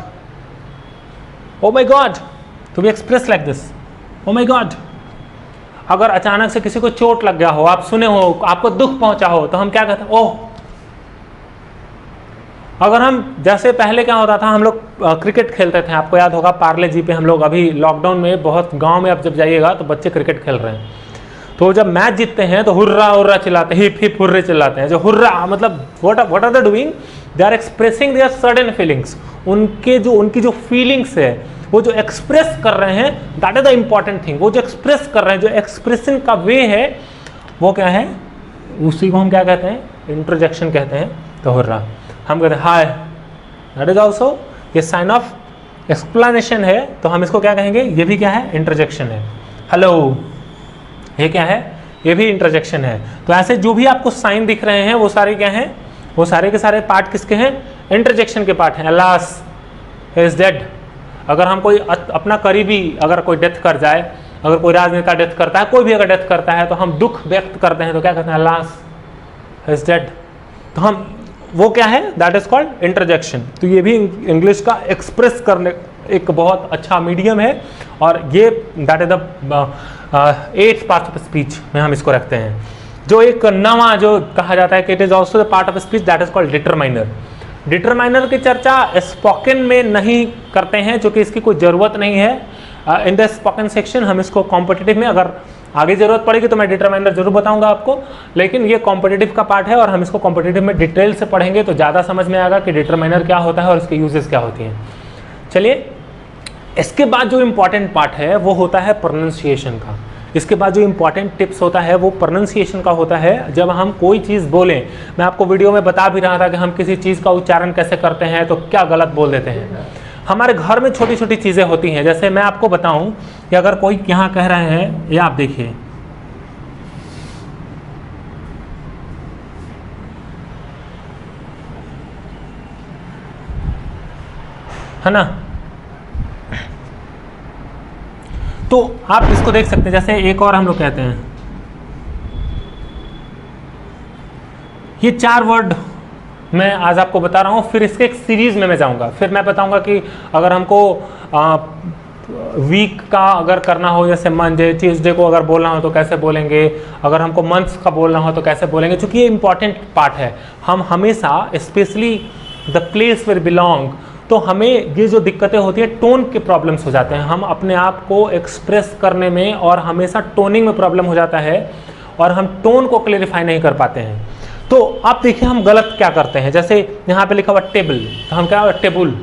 oh my God, to be express like this, oh my God. अगर अचानक से किसी को चोट लग गया हो, आप सुने हो, आपको दुख पहुंचा हो, तो हम क्या कहते हैं, ओह। अगर हम जैसे पहले क्या होता था, हम लोग क्रिकेट खेलते थे, आपको याद होगा पार्ले जी पे हम लोग अभी लॉकडाउन में बहुत गांव में आप जब जाइएगा तो बच्चे क्रिकेट खेल रहे हैं, तो जब मैच जीतते हैं तो हुर्रा हुर्रा चिल्लाते हैं, हिप हिप हुर्रे चिल्लाते हैं। जो हुर्रा मतलब what are they doing, they are expressing their certain feelings. उनकी जो फीलिंग्स है वो जो एक्सप्रेस कर रहे हैं, that is the important thing. वो जो एक्सप्रेस कर रहे हैं, जो एक्सप्रेशन का वे है वो क्या है, उसी को हम क्या कहते हैं, इंटरजेक्शन कहते हैं। तो हुर्रा हम कहते हैं हाय, दैट इज ऑल्सो ये साइन ऑफ एक्सप्लेनेशन है, तो हम इसको क्या कहेंगे, ये भी क्या है, इंटरजेक्शन है। हेलो, ये क्या है, ये भी इंटरजेक्शन है। तो ऐसे जो भी आपको साइन दिख रहे हैं वो सारे क्या हैं, वो सारे के सारे पार्ट किसके हैं, इंटरजेक्शन के पार्ट हैं। अलास इज डेड, अगर हम कोई अपना करीबी अगर कोई डेथ कर जाए, अगर कोई राजनेता डेथ करता है, कोई भी अगर डेथ करता है तो हम दुख व्यक्त करते हैं, तो क्या कहते हैं, अलास इज डेड। तो हम वो क्या है, दैट इज कॉल्ड इंटरजेक्शन। तो ये भी इंग्लिश का एक्सप्रेस करने एक बहुत अच्छा मीडियम है, और ये that is the 8th part of speech में हम इसको रखते हैं। जो एक नवा जो कहा जाता है कि it is also the part of speech, that is called determiner. Determiner की चर्चा स्पोकन में नहीं करते हैं, क्योंकि इसकी कोई ज़रूरत नहीं है इन द स्पोकन सेक्शन। हम इसको कॉम्पिटिटिव में अगर आगे ज़रूरत पड़ेगी तो मैं डिटरमाइनर जरूर बताऊंगा आपको, लेकिन ये कॉम्पिटिटिव का पार्ट है और हम इसको कॉम्पिटिटिव में डिटेल से पढ़ेंगे तो ज़्यादा समझ में आएगा कि डिटरमाइनर क्या होता है और इसके यूजेस क्या होती हैं। चलिए, इसके बाद जो इम्पॉर्टेंट पार्ट है वो होता है प्रोनाउंसिएशन का। इसके बाद जो इंपॉर्टेंट टिप्स होता है वो प्रोनाउंसिएशन का होता है। जब हम कोई चीज़ बोलें, मैं आपको वीडियो में बता भी रहा था कि हम किसी चीज़ का उच्चारण कैसे करते हैं तो क्या गलत बोल देते हैं। हमारे घर में छोटी छोटी चीज़ें होती हैं, जैसे मैं आपको बताऊं कि अगर कोई यहाँ कह रहे हैं, ये आप देखिए, है ना, तो आप इसको देख सकते हैं। जैसे एक और हम लोग कहते हैं, ये 4 वर्ड मैं आज आपको बता रहा हूँ, फिर इसके एक सीरीज में मैं जाऊँगा, फिर मैं बताऊँगा कि अगर हमको वीक का अगर करना हो, जैसे मंडे ट्यूसडे को अगर बोलना हो तो कैसे बोलेंगे, अगर हमको मंथ्स का बोलना हो तो कैसे बोलेंगे, क्योंकि ये इंपॉर्टेंट पार्ट है। हम हमेशा specially the place where belong तो हमें ये जो दिक्कतें होती है टोन के प्रॉब्लम्स हो जाते हैं, हम अपने आप को एक्सप्रेस करने में और हमेशा टोनिंग में प्रॉब्लम हो जाता है और हम टोन को क्लेरिफाई नहीं कर पाते हैं। तो आप देखिए हम गलत क्या करते हैं, जैसे यहाँ पे लिखा हुआ टेबल, तो हम क्या टेबुल,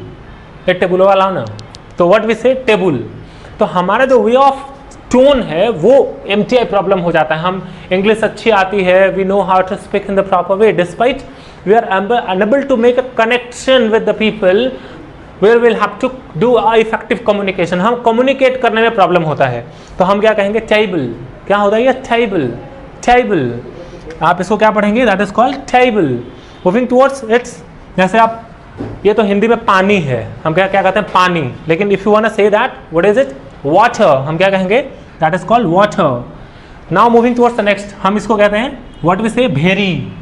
ये टेबुल वाला ना, तो व्हाट वी से टेबुल, तो हमारा जो वे ऑफ टोन है वो MTI प्रॉब्लम हो जाता है। हम इंग्लिश अच्छी आती है, we know how to speak in the proper way, despite we are unable to make a connection with the people where will have to do a effective communication, हम communicate करने में प्रॉब्लम होता है। तो हम क्या कहेंगे, टेबल, क्या होता है ये टेबल, टेबल, आप इसको क्या पढ़ेंगे, that is called table. Moving towards it's, जैसे आप, ये तो हिंदी में पानी है, हम क्या क्या कहते हैं पानी, लेकिन if you want to say that what is it, water, हम क्या कहेंगे, that is called water. Now moving towards the next, हम इसको कहते हैं व्हाट वी से भेरी,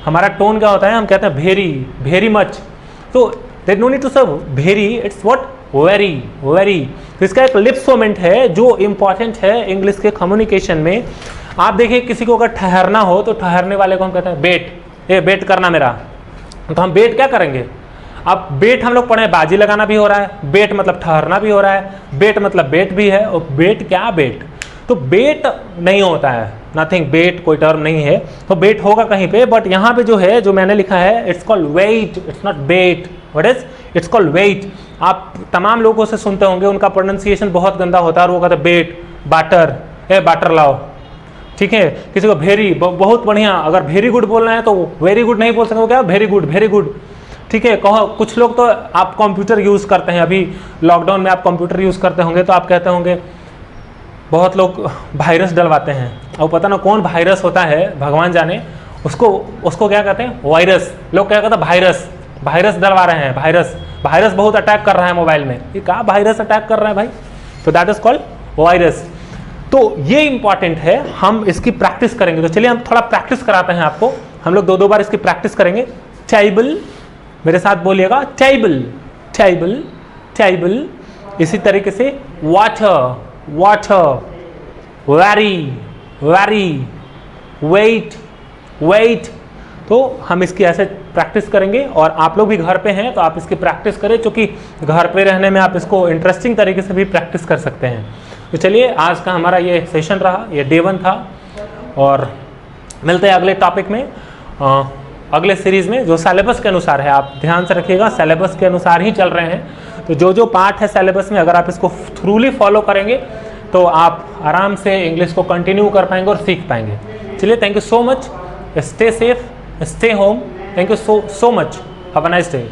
हमारा टोन क्या होता है, हम कहते हैं भेरी, भेरी मच, तो देयर नो नीड टू से भेरी, इट्स व्हाट वेरी, वेरी। तो इसका एक लिप्स मोमेंट है जो इंपॉर्टेंट है इंग्लिश के कम्युनिकेशन में। आप देखिए किसी को अगर ठहरना हो तो ठहरने वाले को हम कहते हैं बेट, ये बेट करना मेरा, तो हम बेट क्या करेंगे, अब बेट हम लोग पढ़े, बाजी लगाना भी हो रहा है, बेट मतलब ठहरना भी हो रहा है, बेट मतलब बेट भी है, और बेट क्या बेट, तो बेट नहीं होता है, नथिंग, बेट कोई टर्म नहीं है, तो बेट होगा कहीं पे, बट यहाँ पे जो है जो मैंने लिखा है it's called wet, it's not bet, what is, it's called wet. आप तमाम लोगों से सुनते होंगे उनका प्रोनाउंसिएशन बहुत गंदा होता है और वो कहते हैं बेट, बाटर, ए बाटर लाओ, ठीक है। किसी को भेरी, बहुत बढ़िया, अगर वेरी गुड बोलना है तो वेरी गुड नहीं बोल सकते, क्या वेरी गुड, वेरी गुड, ठीक है। कहो, कुछ लोग तो आप कंप्यूटर यूज़ करते हैं, अभी लॉकडाउन में आप कंप्यूटर यूज़ करते होंगे तो आप कहते होंगे, बहुत लोग वायरस डलवाते हैं, और पता ना कौन वायरस होता है भगवान जाने, उसको क्या कहते हैं, वायरस, लोग क्या कहते हैं वायरस, वायरस डलवा रहे हैं, वायरस, वायरस बहुत अटैक कर रहा है मोबाइल में, ये क्या वायरस अटैक कर रहा है भाई, तो दैट इज कॉल्ड वायरस। तो ये इंपॉर्टेंट है, हम इसकी प्रैक्टिस करेंगे, तो चलिए हम थोड़ा प्रैक्टिस कराते हैं आपको, हम लोग 2-2 बार इसकी प्रैक्टिस करेंगे। टेबल, मेरे साथ बोलिएगा, टेबल, टेबल, टेबल, इसी तरीके से water, water, very, very, wet, wet, तो हम इसकी ऐसे प्रैक्टिस करेंगे, और आप लोग भी घर पे हैं तो आप इसकी प्रैक्टिस करें, क्योंकि घर पे रहने में आप इसको इंटरेस्टिंग तरीके से भी प्रैक्टिस कर सकते हैं। तो चलिए आज का हमारा ये सेशन रहा, ये डे 1 था, और मिलते हैं अगले टॉपिक में, अगले सीरीज़ में जो सिलेबस के अनुसार है। आप ध्यान से रखिएगा, सिलेबस के अनुसार ही चल रहे हैं, तो जो जो पार्ट है सिलेबस में अगर आप इसको थ्रूली फॉलो करेंगे तो आप आराम से इंग्लिश को कंटिन्यू कर पाएंगे और सीख पाएंगे। चलिए, thank you so much, stay safe, stay home, thank you so much, have a nice day।